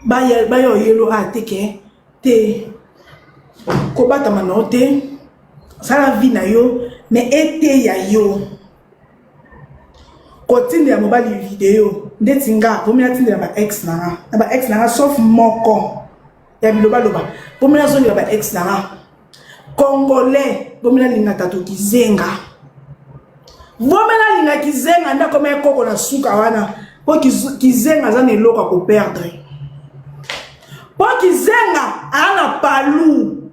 Bayo yelo a teke te kobata manote sala vie na yo mais ete ya yo kotinde ya mobali vidéo ndetinga pomina tinde ya ba ex na sauf moko ya biloba loba pomina zoni ya ba ex na congolais pomina linga tato kizenga vomena linga kizenga nda koma ekoko na suka wana po kizenga za neloko ko perdre. Pour kizenga ana palu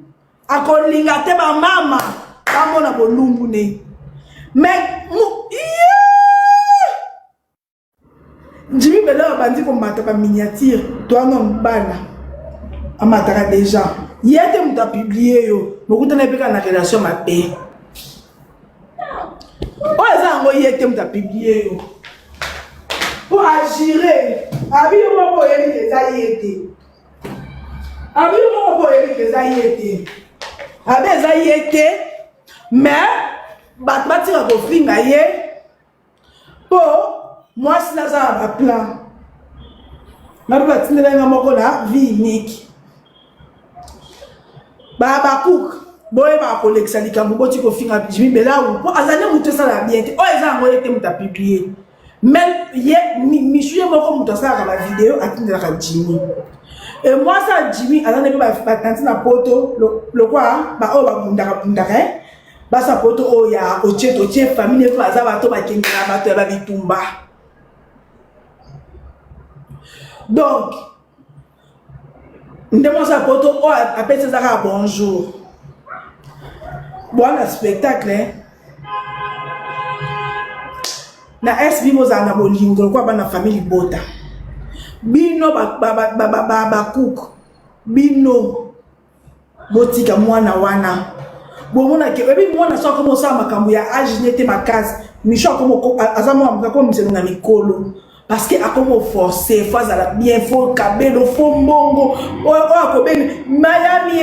akolinga te ba mama amona bolumbu ne mais Jimmy Bella bandi ko mata ba miniature toi non bana amataka déjà yete muta publier yo mokuta na peka na relation mabe o ezango yete muta publier yo pour agir abi yo mo yeli eza yete abi yo mo yeli eza yete abi eza yete mais batmati ko finga ye po moi si na za ba plan na ba tindela nga moko na vie unique ba cook boye ba collection likambo boti ko finga Jimmy Bella ou po azali mutu sala bien te o eza ngo yete muta publier même ye michouye moko mutu sala ba vidéo atindela ka Jimmy et moi ça Jimmy azana ba tanti na poto le quoi ba o ba bundaka ba sa poto o ya o tie famille ko azaba to ba kengela ba to ba bitumba. Donc ndemo sa poto o appelle ça bonjour bon spectacle na SB mozana bolingo kwa bana famille bota bino ba cook bino botika mwana wana bomona ke bebi mwana so ko mosa makambo ya age nete makazi misho ko azamo ko mzelo na mikolo parce que akomo forcer fois à la bien fort kabelo fombongo o ko ben Miami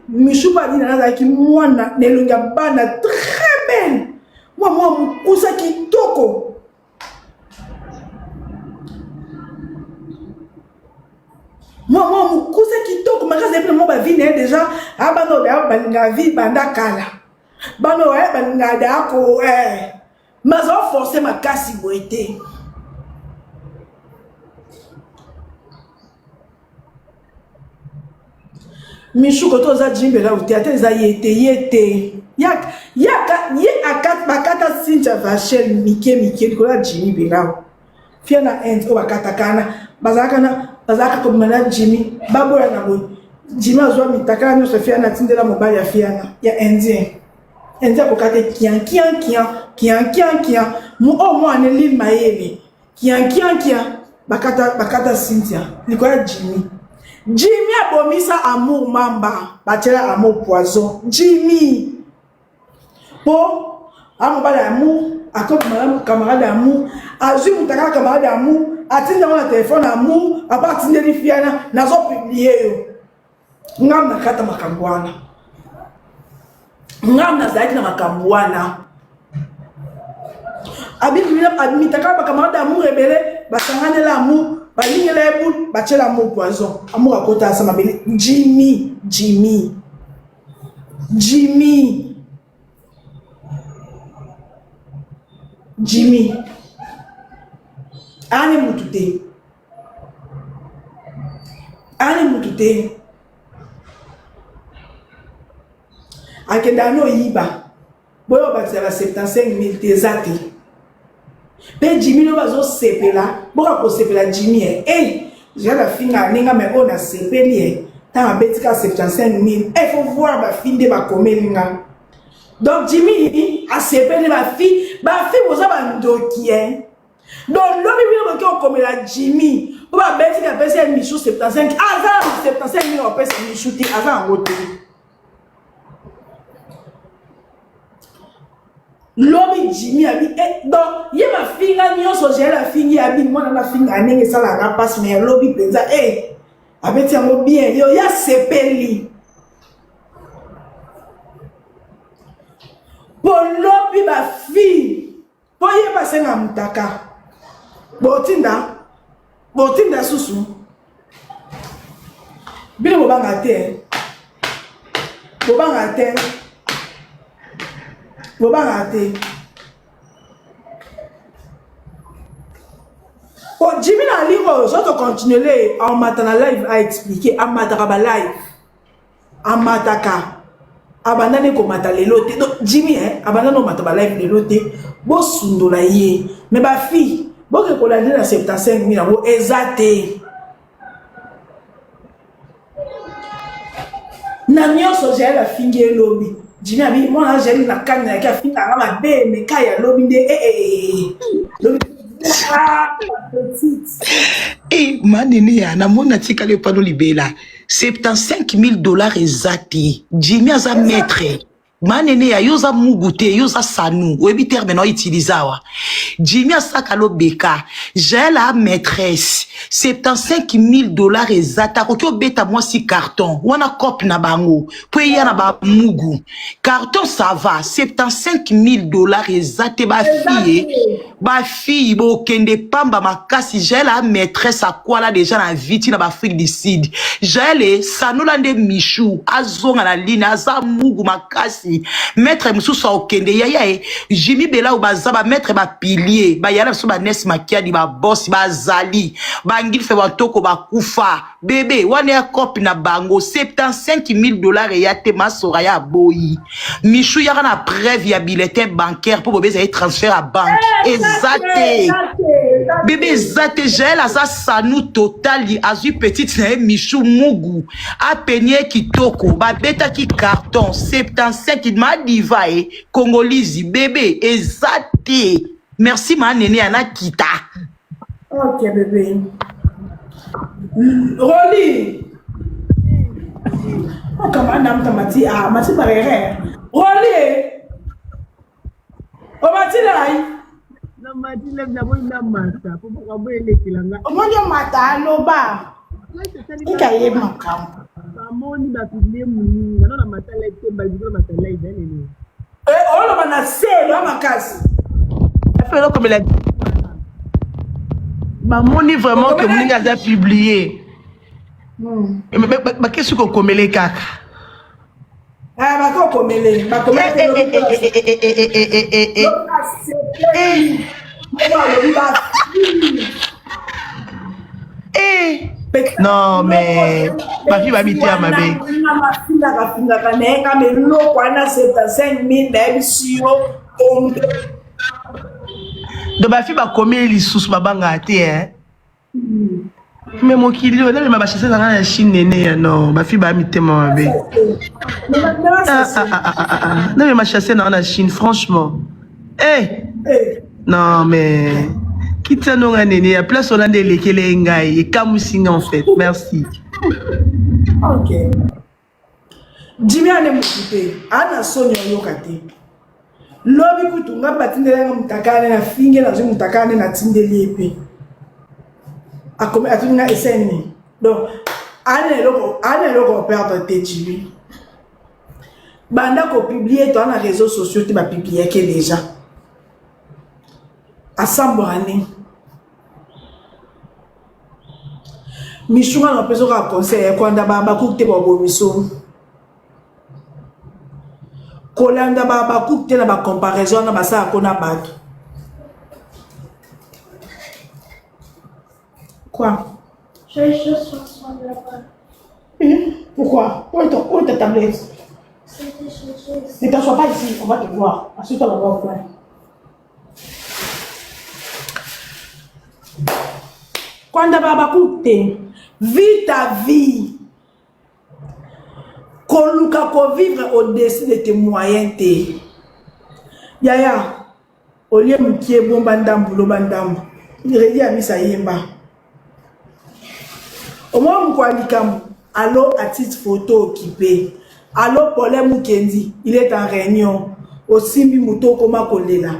misho ba dina na ki mwana nelunga bana très belle moi mukusa kitoko Moi, mon cousin qui toque, ma case moi ba vie déjà, ah bah non, ba vie banda kala. Bah non, ba da ko mais on forcer ma casse boité. Michou quand on a Jimbe là au théâtre, ils a yété. Ya akat bakata Cynthia Vachel Mike kola Jimmy Belao. Fiana end o bakata kana bazaka ko mana Jimmy babola na boy. Jimmy azwa mitaka no Sofia na tindela mobile ya Fiana ya Indien ko kate kian mu o mo aneli maele kian bakata Cynthia nikola Jimmy abomisa amour mamba batela amour poison Jimmy po amobala amour akob madame camarade amour azui mutaka camarade amour atinda na téléphone amour abatinde li Fiana nazo publier yo ngam na kata makambwana ngam na zaidi na makambwana mitaka camarade amour rebelle basangane la amour balinye la ebout bachela amour poison amour akota sama bele Jimmy ane mutute akenda no yiba boyo batela 75,000 tezate pe Jimmy no bazo sepela boka ko sepela Jimmy j'ai la finga ninga me ona sepeli ta betika 75,000 faut voir ba finde ba komelinga. Donc Jimmy a sepeli ba fille boza ba ndoki donc l'homme il veut qu'on la Jimmy pour ba betika pesa Michou 75 azar 75,000 on pesa Michou ti azar ngote l'homme Jimmy a dit donc il ma fille a nyonso j'ai la fille a dit moi na fille a nenge sala na passe mais l'homme penza avec un bien yo ya sepeli pour l'homme ba fille pour y passer na mutaka botinda susu bile bobanga te oh Jimmy na livre je te continuer en matana live à expliquer en mataka ba live en mataka abandane ko matalelo te donc Jimmy abandane ko mataba live lelo te bo sundola ye mais ba fille bo ke ko la na 75,000 bo exacté na nyonso j'ai la fingi lobby Jimmy abi moi j'ai na kanya ka finga ngama be me kaya lobby de lobby manene ya na mona tika le pano libela 75,000 dollars exacti Jimmy aza maître manene ya yoza mugute yoza sanu webi terme no utilisawa Jimmy asaka lo beka j'ai la maîtresse 75,000 dollars exacta ko beta moi si carton wana cop na bango po ya na ba mugu carton ça va 75,000 dollars exacte ba fille bo kende pamba makasi j'ai la maîtresse à quoi là déjà na viti na ba Afrique du Sud j'ai le sanolande Michou azonga na ligne aza mugu makasi maître mususu okende yaya Jimmy Bela ou bazaba maître ba pilier ba yala so ba Nes Makiadi ba boss ba zali ba ngil fe watoko ba kufa bébé wane ya copie na bango 75,000 dollars et yate masora ya boyi Michou yaka na preuve ya bulletin bancaire pour bébé za transfert à banque exacté bébé zate gel asa sanu totali azu petite na Michou mugu a peigné kitoko ba beta ki carton 75 ma diva congolisi bébé exacté merci ma nene ana kita ok bébé Rolly oh comment nam tamati mati barere Rolly o mati lai na mati le na bo na mata po ka bo ele kilanga o monyo mata loba ikaye makam amoni ba publier muni na mata le te ba libro mata le idene on va na selo makasi afelo comme la mamoni vraiment que muni a publié Qu'est-ce qu'on commet kaka? Ah, bah, qu'on commet non, mais ma fille va habiter à ma baie. Donc ma fille va commettre les sous ma banque à terre. Mais mon kilo, là, mais ma chasse dans la Chine, non, ma fille va habiter ma baie. Non, mais ma chasse dans la Chine, franchement. Non, mais. Quitte nous un néné, place on a des lesquels ngaï et kamoussing en fait. Merci. Ok. Jimmy a n'écouté. Ana sonyo yokate. Lobi kutunga batindela mutakane na finge na zumu mutakane na tindeli epe. Akome atunga eseni. Donc ane loko perdre te Jimmy. Banda ko publier toi na réseaux sociaux tu vas publier que déjà. Assemblée. Michou a besoin d'un conseil quand d'abord coûte pour bomiso. Colanda d'abord coûte na ba comparaison na basa kona bato. Quoi? Je juste sur là-bas. Pourquoi? Où est ta tablette? C'était cherché. Ne t'assois pas ici, on va te voir. Assieds-toi là-bas au coin. Quand d'abord coûte vis ta vie. Koluka ko vivre au-dessus de tes moyens. Yaya, au lieu de qui est bon bandam, boulot bandam, il redit à Missa Yemba. Au moins, Mkwalikam, allo à titre photo occupé. Allo Paulin Mukendi, il est en réunion. Au Simbi Mouto Koma Kolela.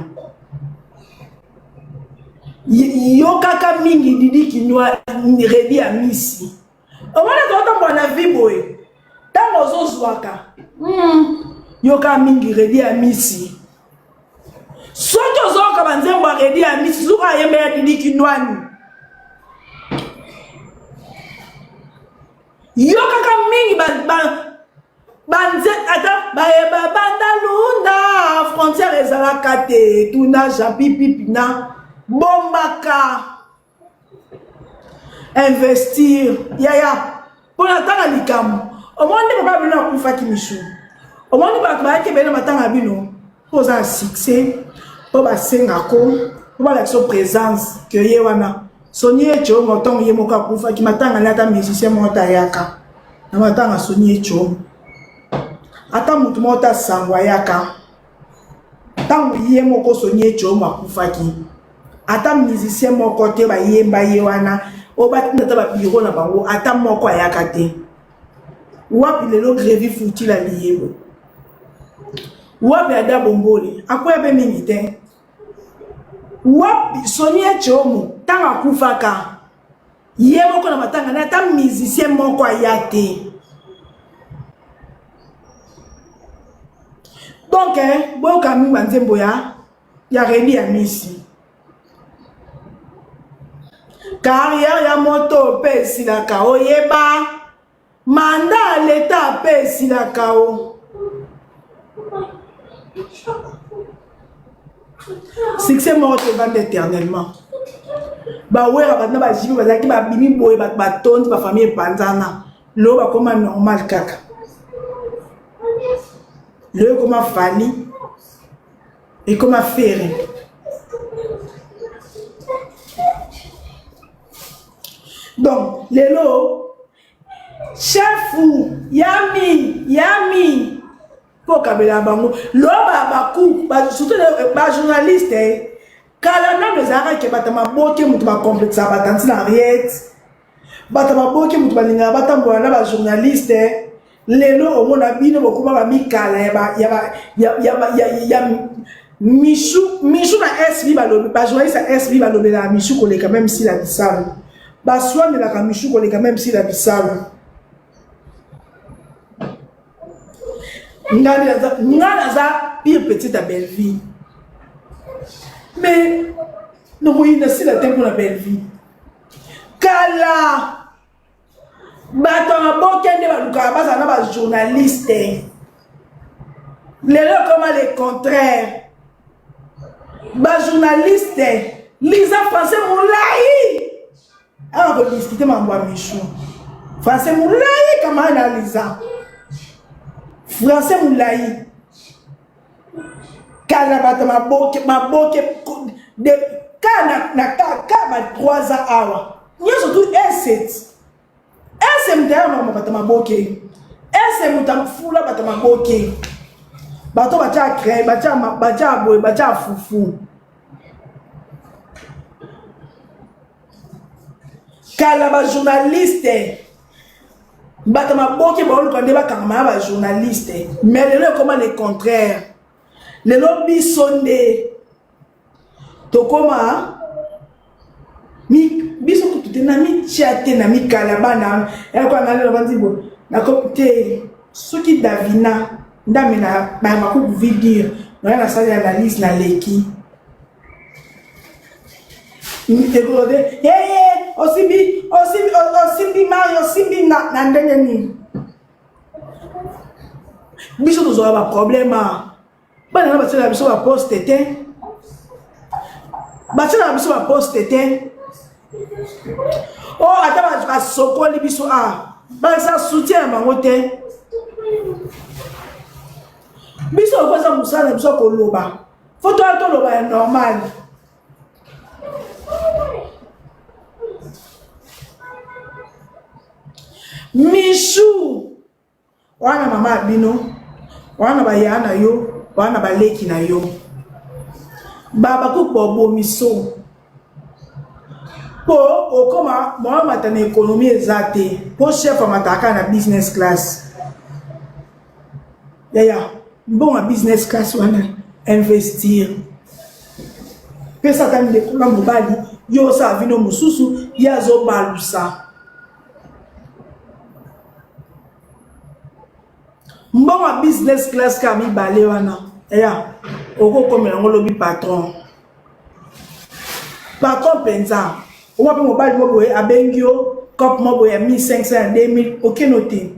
Yo kaka mingi didi kinwa redi a misi. Omana tota mwana viboe. Tango zo zwaka. Yo kaka mingi redi a misi. Soto zo ka banzembo redi a misi zuka yembe ya didi kinwani. Yo kaka mingi banze ata ba bandalunda frontière ezala kate tuna japipi pina. Bombaka investir yaya pour attendre l'ikam au moins ne pas venir pour faire Michou au moins ne pas que ben matanga bino pour un succès pour ba sengako pour la son présence que yewana sonye cho moton yemoka pour faire qui matanga lata musicien monta yaka na matanga sonye cho ata mutu mota sangwa yaka tango yemoko sonye cho makufa ki ata musicien moko te ba yemba yewana o batinda ta ba biro na bango ata moko ayaka te wapi lelo grevi futi la liyebo wapi ada bombole akoya be mingi te wapi Sonia Chomo tanga kufaka yemoko na matanga na ata musicien moko ayate donc boka mi banzembo ya rebi ya misi carrière ya moto pesi la kao yeba mandat l'état pesi la kao succès mort te vendre éternellement ba wera ba na ba jibi ba zaki ba bimi boye ba tonzi ba famille panzana lo ba koma normal kaka le koma fali et koma ferré. Donc, lelo, chef yami, pour kabela bango, l'homme bakou, surtout les journalistes, kala na mezara ke batama boke mutu ba complexe batanti na riette, batama boke mutu balinga batambola na ba journaliste, lelo omona bino bokuba ba mikala ya Michou na SB balobi, ba journaliste SB balobi la Michou koleka même si la bisalo. Baswan de la Kamichou qu'on est quand même si la bissale. N'aza pire petite à belle vie. Mais nous voyons aussi la tête pour la belle vie. Kala bato mabokende baluka baza na ba journaliste lelo comme le contraire ba journaliste lisa français moulai on va discuter mambo ya Michou français moulai kama na lisa français moulai kala bato maboke de kana na ba 3 ans awa nyoso tu S7 ese mtaya mama bata maboke ese mutamfula bata maboke bato bacha crée bacha boy bacha fufu kala ba journaliste bata maboke ba olu kande ba kama ba journaliste mais le comment le contraire le lobby sonde to koma mi biso kutu na mi chate na mi kalabana ya kwa ngale banzibo na kopte soki davina ndame na ba maku video na sali analyse na leki mi te gode osibi Mario simbi na ndenge ni biso to zo ba problema bana na batela biso ba poste te batela biso ba poste te. Oh, attends, je sokoli biso a. Ba ça soutien mangote. Biso ko ça musala biso ko loba. Photo to loba normal. Michou. Wana mama bino. Wana ba yana yo, wana ba leki na yo. Baba ko bobo miso. Pour okoma moi matana économie exacte pour chef mataka na business class ya bon à business class wana investir pesa tami de kula mobali yo sa vino mususu ya zo balusa bon à business class kami bale wana ya okokomela ngolobi patron penza. On va mobile mobile à Bengio, cop mobile à 1500 à 2000, ok noté.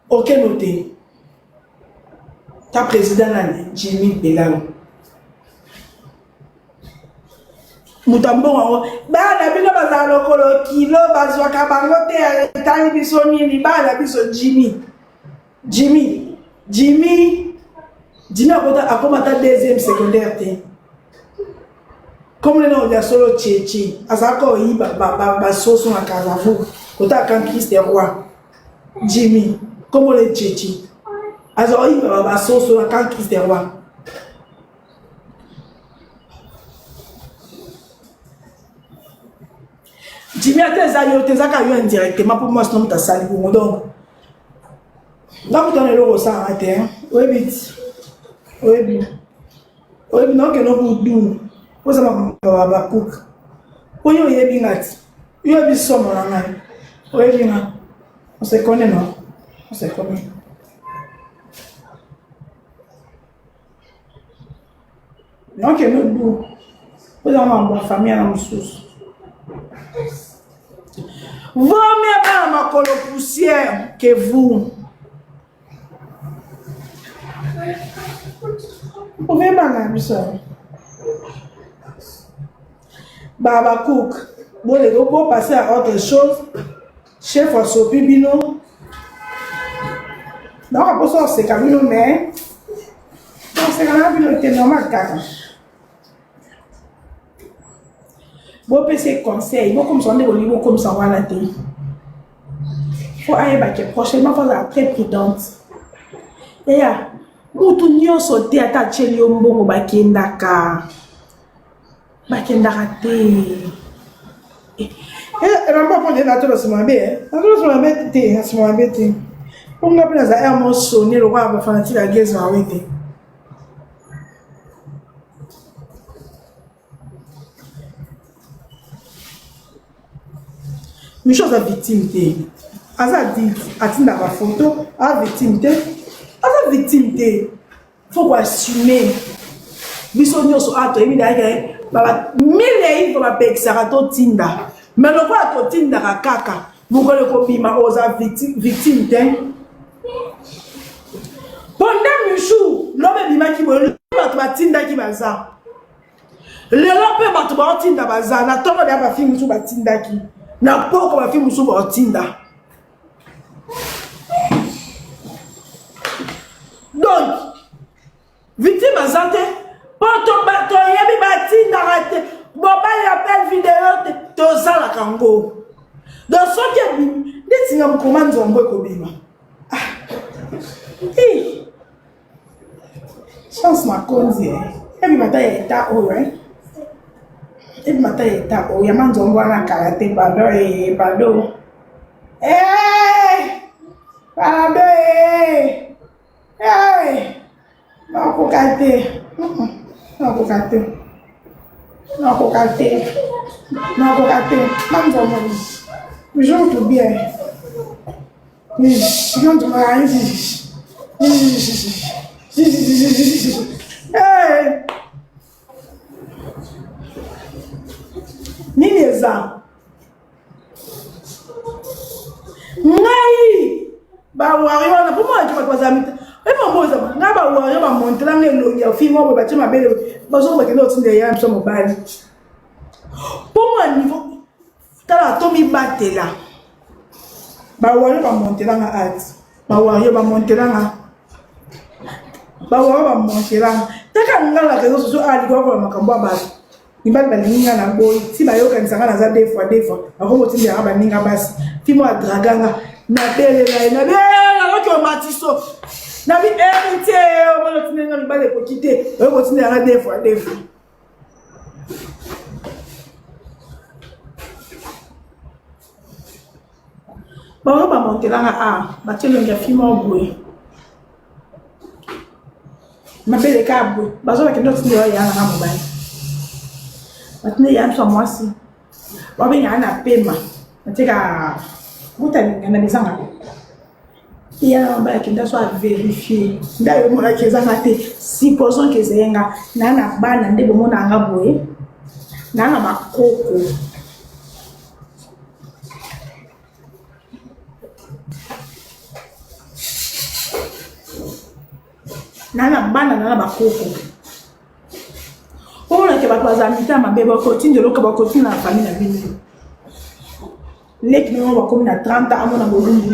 Ok noté. Ta président Jimmy Belalo. Mutambo ba na bino bazalo kolo kilo bazwa kabangote tani bisoni ni ba na biso Jimmy a commenté deuxième secondaire. Comme le nom de la solo Tchétché, à sa quoi il va saucer à Casavou, au tas quand Christ est roi. Jimmy, comme le Tchétché, à sa quoi il va saucer à quand Christ est roi. Jimmy a tes aïeux, tes aïeux indirectement pour moi, sinon tu as sali pour moi donc. Là, vous donnez le ressort à terre. Oui, vite. Oui, bien. Oui, non, que nous vous doux. Vous avez un cook. Oui, il y a bien. Il y a bien somme en Allemagne. Oui, bien. On se connaît, non? On se connaît. Non, que nous doux. Vous avez une bonne famille à la moussous. Vaut mieux pas ma colo poussière que vous. Vous pouvez pas ça. Baba Cook. Bon, les robots passer à autre chose. Chef à Sopi Bino. Non, après ça, c'est Camino, mais. Non, c'est Camino, c'est normal, car. Bon, PC conseil. Bon, comme ça, on est au niveau comme ça, on va la télé. Faut aller prochainement, faut être très prudente. Et là, mutu nyonso te ata cheli yo mbongo bakendaka te ramba ponde na tolo simabe te ponga pena za ya moso ne lo kwa bafanati la gezi wa wete Michou za victime te aza dit atinda ba photo a victime te. Avec victime, il faut assumer. biso nyonso ato yebi dayake baba mille ko bapekisaka totinda mais lokola totindaka kaka mokolo ekobima oza victime te ponda michu lobe ebimaki boye bato batindaki baza lelo mpe bato baotinda baza na ntongo deya bafi mosusu batindaki na poko bafi mosusu baotinda donc victime aza te mpo toyebi batindaka te mobali apel video te tozalaka ngo donc soki ebimi ndetinga mokoma nzombo ekobima chance makonzi ebima ta ya eta oyo ebima ta ya eta oyo yama nzombo wana kala te pardon pardon nakoka te manzombo je joue bien nini eza ngai bawari wana po moaki bato bazamita ebamboza ngai bawari bamontelanga elongi ya fille moko batie mabele bazoko bakende otinda ya biso mobali po mwa niveau tala tomibatela bawari bamontelanga ati bawari bamontelanga taka ngala rezo soso alikokola makambo ya bato mibali baninga na boyi ti bayokanisanga naza deux fois akomotindelaka baninga basi fimo adraganga nabelela loki omatiso nabi hérité omalotindenga mibali ekoki te oyokotindelaka deux fois bango bamontelanga batielongi ya fimo boye mabele ka boye bazobakende otindela oyanga mobali batine ya mso mwasi wabengaka na pema nateka kutalinga na bizanga iya mobali akende so avérifie ndayo monaki ezanga te supposons ke ezenga na na bana nde bomonanga boye na bakoko na bana na bakoko ona ke bato bazamita mabe bakotinde loka bakotinde na famille na bino leki no bakomi na 30 amona bolumbu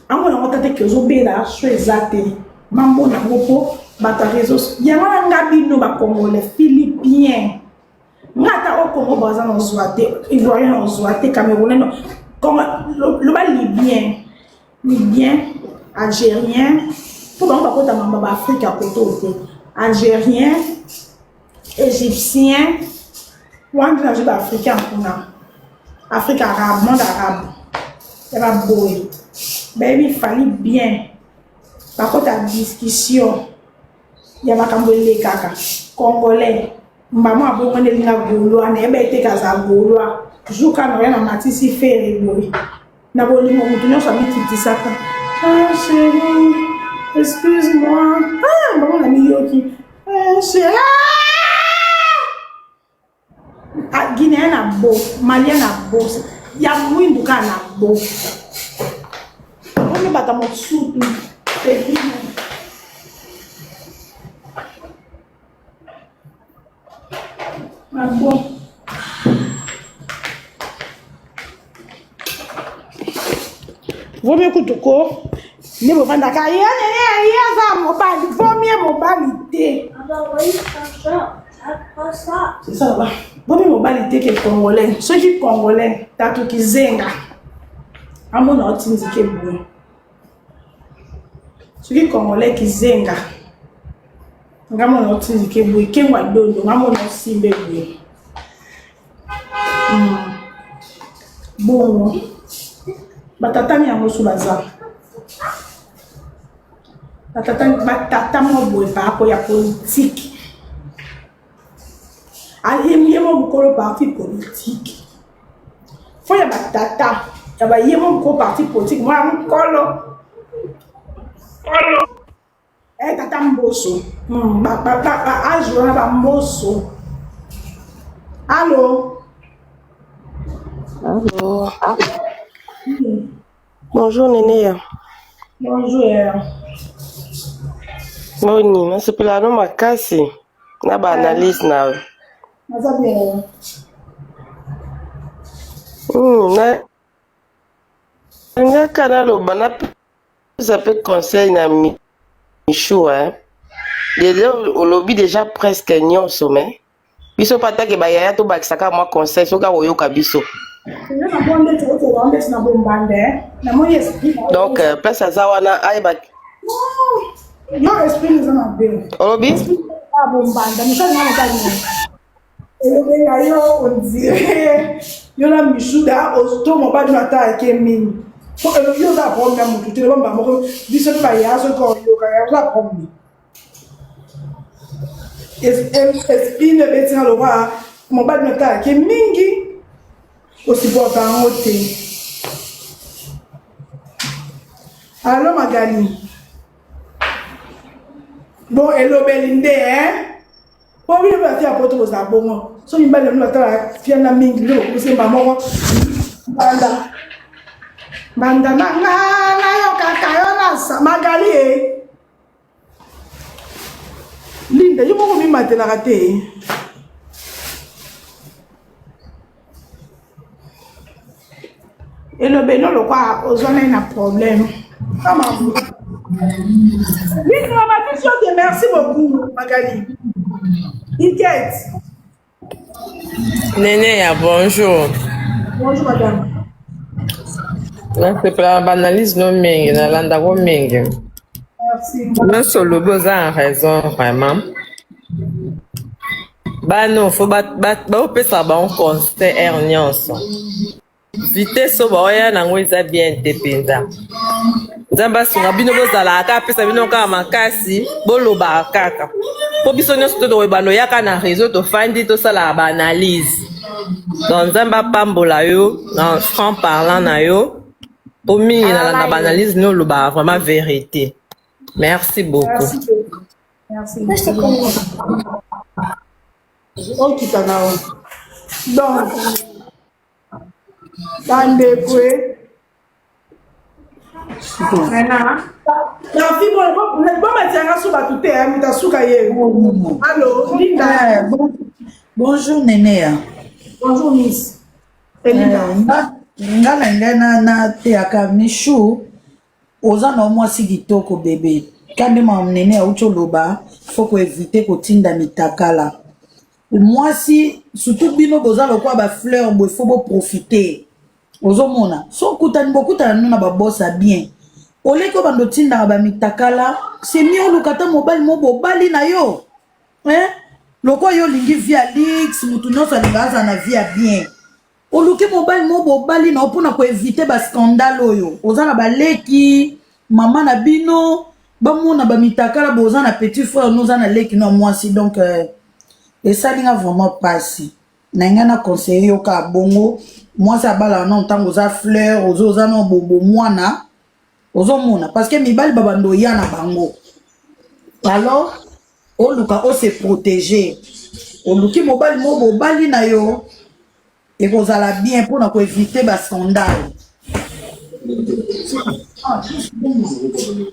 amona ngotate ke ozobela so ezate mambo na ngopo bata réseaux yanga nga bino ba congolais philippien ngata o Congo baza na zoate ivoirien na zoate camerounais no le bal libyen algérien pour donc bakota mamba ba Afrique à côté algérien égyptien wanda na jiba africain kuna Afrique arabe monde arabe ya boy baby fallait bien bakota discussion ya makambo le kaka congolais mbamo abongo ndelinga golwa na ebete kaza golwa juka no ya na matisi fere boy na bolimo mutu nyonso amititisa chérie excuse-moi mbamo na miyoki chérie Guinéen na bo, Malien na bo, ya mwindu ka na bo. On bata mo soupe, na bo. Vomie kutoko, ne bo vanda ka ya za mobali, vomie mobali te. C'est ça là. Bobi mobali te ke congolais. Ceux qui congolais, tatu kizenga. Amona otinzi ke boye. Ceux qui congolais kizenga. Ngamona otinzi ke boye, kengwa dondo, ngamona simbe boye. Bon. Batatami yango sous baza. Batatami mo boye par rapport ya politique. Yemo mukolo parti politique. Faut ya batata. Ya ba yemo mukolo parti politique. Moi mukolo. Eh, tata mboso. Âge, on a mboso. Allô? Allô. Bonjour Néné. Bonjour. Moni, nasepela no makasi na ba analyse nawe. Naza bien. Na ngaka naloba napesa mpe conseil na Michou, hein. Olobi déjà presque nyonso me biso patake bayaya tobakisaka mwa conseil soki akoyoka biso. Donc place aza wana ayeba Yo esprit nous en bien. olobi Bombanda, Michou na motani. Yo on dirait yo na Michou da osto mo ba data ke mini. Ko yo da prom na mutu te ba mo biso ba ya so ko yo ka ya la prom. Esprit ne beti na lo ba mo ba data ke mingi aussi porta en haute. Allô Magali. Bon, hello Belinde, hein? Bon, oui, je vais faire pour tous les bon. So, il m'a dit, nous avons fait un mingi, nous avons fait un maman. Banda. Banda, na yo kakayona sa Magali, eh. Linda, you m'ont mis ma télé raté. Hello Belinde, le quoi, aux on a un problème. Comment? Oui, merci beaucoup, Magali. Inquiète. Néné, bonjour. Bonjour, madame. Nasepela banalyse no mingi nalanda ko mingi. Merci. Nyonso olobi oza en raison vraiment. Bano fo baopesa bango conseil aire nyonso. Vitesse oyo baoya nango eza bien te mpenza. Nzambe asunga bino bozalaka kaka apesa bino kaka makasi bolobaka kaka. Po biso nyonso to tokoyeba loyaka na réseau tofandi tosalaka baanalyse. Donc Nzambe apambola yo na franc parlant na yo. Po mingi nalanda baanalyse no olobaka vraiment vérité. Merci beaucoup. Merci. Merci. Ok, Tanao. Donc, Tandekwe. Maintenant, la fille, bon, tiens, sous tout est, mais t'as sous cahier. Allô, Linda. Bonjour Néné. Bonjour Miss. Linda. Nga na teaka Michou oza na mwasi kitoko bébé. Kande ma Néné auto loba, faut ko éviter ko tinda mitakala. Mwasi surtout bino boza lokwa ba fleur bo faut bo profiter. Ozomona. So kutani bokutana na ba bossa bien. Oleko bando tinda ba mitakala, c'est mieux lokata mobile mobo bali na yo. Hein? Loko yo lingi via Lix, mutu nyonso alingaza na via bien. Oluki mobile mobo bali na opona ko éviter ba scandale oyo. Ozana ba leki, mama na bino, ba mona ba mitakala boza na petit frère nous na leki no mwasi donc et ça linga vraiment passi. Na ngana conseiller yo ka bongo, mwasi abala na ntango za fleur, ozo na bobo mwana. Ozomona parce que mibali babando ya na bango. Alors oluka o se protéger. Oluki mobile mobo bali na yo. Et vous allez bien pour nous éviter le scandale.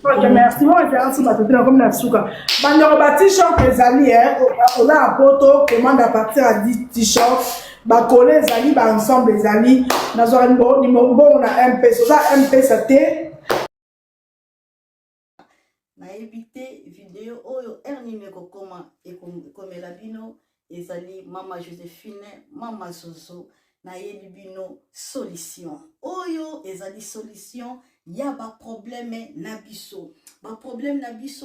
Ok, merci. Moi, je suis comme la souka. Bandoro t-shirt les amis, on a un poteau, commande à partir à 10 t-shirts. Coller les amis, ensemble les amis. On a un MP, ça MP, c'était. Na éviter vidéo oyo ernime ko koma et comme la bino ezali mama Joséphine mama Soso na yebi bino solution oyo ezali solution ya ba problème na biso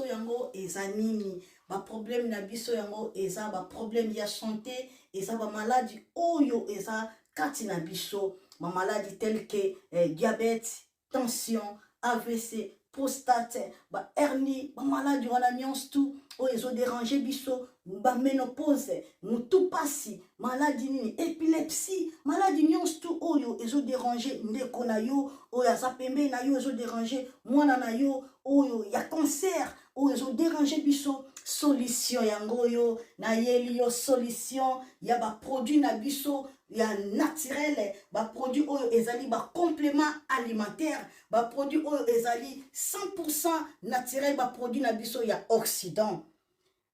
yango ezanini ba problème na biso yango eza ba problème ya santé eza ba maladie oyo eza kati na biso ma maladie telle que diabète tension AVC prostate, ba hernie, ba maladie wana nyonso tout, o ezo déranger biso, ba ménopause, mutu pasi, maladie nini, épilepsie, maladie nyonso tout oyo ezo déranger ndeko na yo, oyo aza pembe na yo ezo déranger mwana na yo, oyo ya cancer, oyo déranger biso solution yango yo na yeli yo solution ya ba produit na biso ya naturel ba produit oyo ezali ba complément alimentaire ba produit oyo ezali 100% naturel ba produit na biso ya Occident.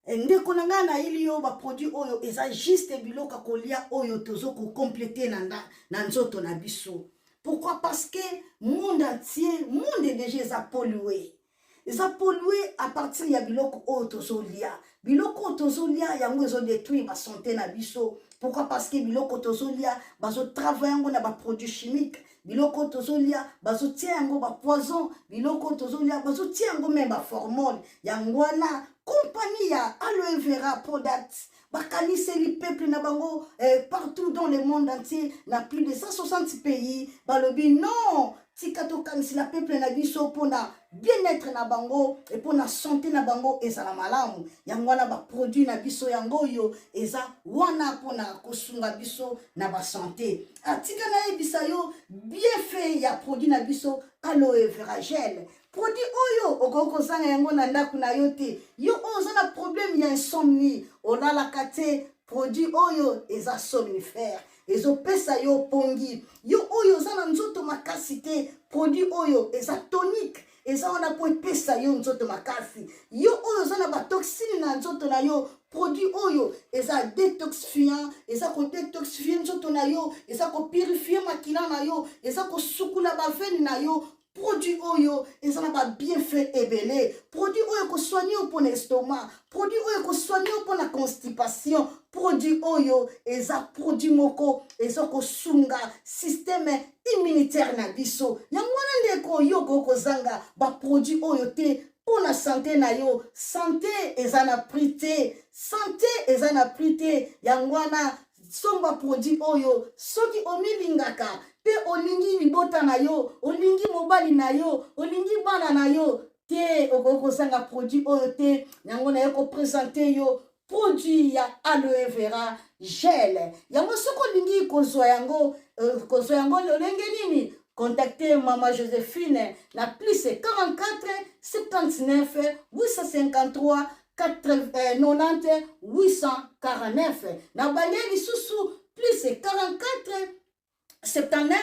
Ndeko na nga na yeli yo ba produit oyo eza juste biloko kolia oyo tozo ko compléter na nzoto na biso. Pourquoi? Parce que monde entier, monde déjà pollué. Ils ont pollué à partir de biloko otozolia. Biloko otozolia yango ils ont détruit ma santé na biso. Pourquoi? Parce que biloko otozolia bazo travailler yango na ba produits chimiques. Biloko otozolia bazo tia yango ba poison. Biloko otozolia bazo tia yango même ba hormone. Yango na compagnie ya aloe vera products. Bakanise li peuple na bango partout dans le monde entier, na plus de 160 pays. Balobi non, tikato kanisi la peuple na biso pona bien-être na bango et pona santé na bango ezala malamu. Yango wana ba produit na biso yango yo eza wana pona kosunga biso na ba santé. Atika na ebisa yo bien fait ya produit na biso aloe vera gel. Produit oyo okoko zanga yango na ndaku na yo te. Yo ozo na problème ya insomnie. Ona la kate produit oyo eza somnifère. Ezo pesa yo pongi. Yo oyo za na nzoto makasi te. Produit oyo eza tonique. Eza wana po pesa yo nzoto makasi. Yo oyo za na ba toxine na nzoto na yo. Produit oyo eza détoxifiant. Eza ko détoxifier nzoto na yo. Eza ko purifier makila na yo. Eza ko sukula ba veine na yo. Produit oyo, ils ont pas bien fait ébélé. Produit oyo ko soigner pour l'estomac. Produit oyo ko soigner pour la constipation. Produit oyo, ils ont produit moko, ils ont ko sunga système immunitaire na biso. Yangwana ndeko yo ko zanga ba produit oyo te pour la santé na yo. Santé ezana prité. Santé ezana prité. Yangwana somba produit oyo soki omilingaka pe olingi libota na yo, olingi mobali na yo, olingi bana na yo, te okoko sanga produit oyo te, yango na yo ko présenter yo produit ya aloe vera gel. Yango soko lingi kozwa yango lolenge nini? Contactez Maman Joséphine na plus 44 79 853 90 849. Na Balieli Soussou plus 44 79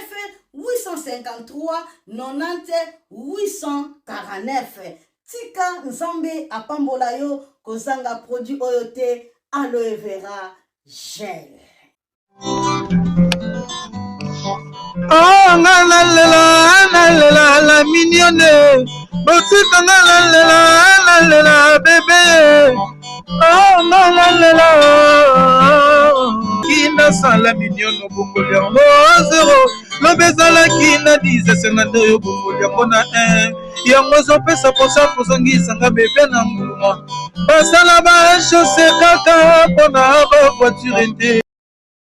853 90 849. Tika Nzambe apambola yo kozanga produit oyote aloe vera gel. Oh nalela la mignonne. Botika nalela bébé. Oh nalela. Kina sala mignonne bokolia no zero. Lo bezala kina 10 senando yo bokolia kona 1. Yango zo pesa posa kozongisa nga bébé na mbuma. Basala ba chaussée kaka pona ba voiture.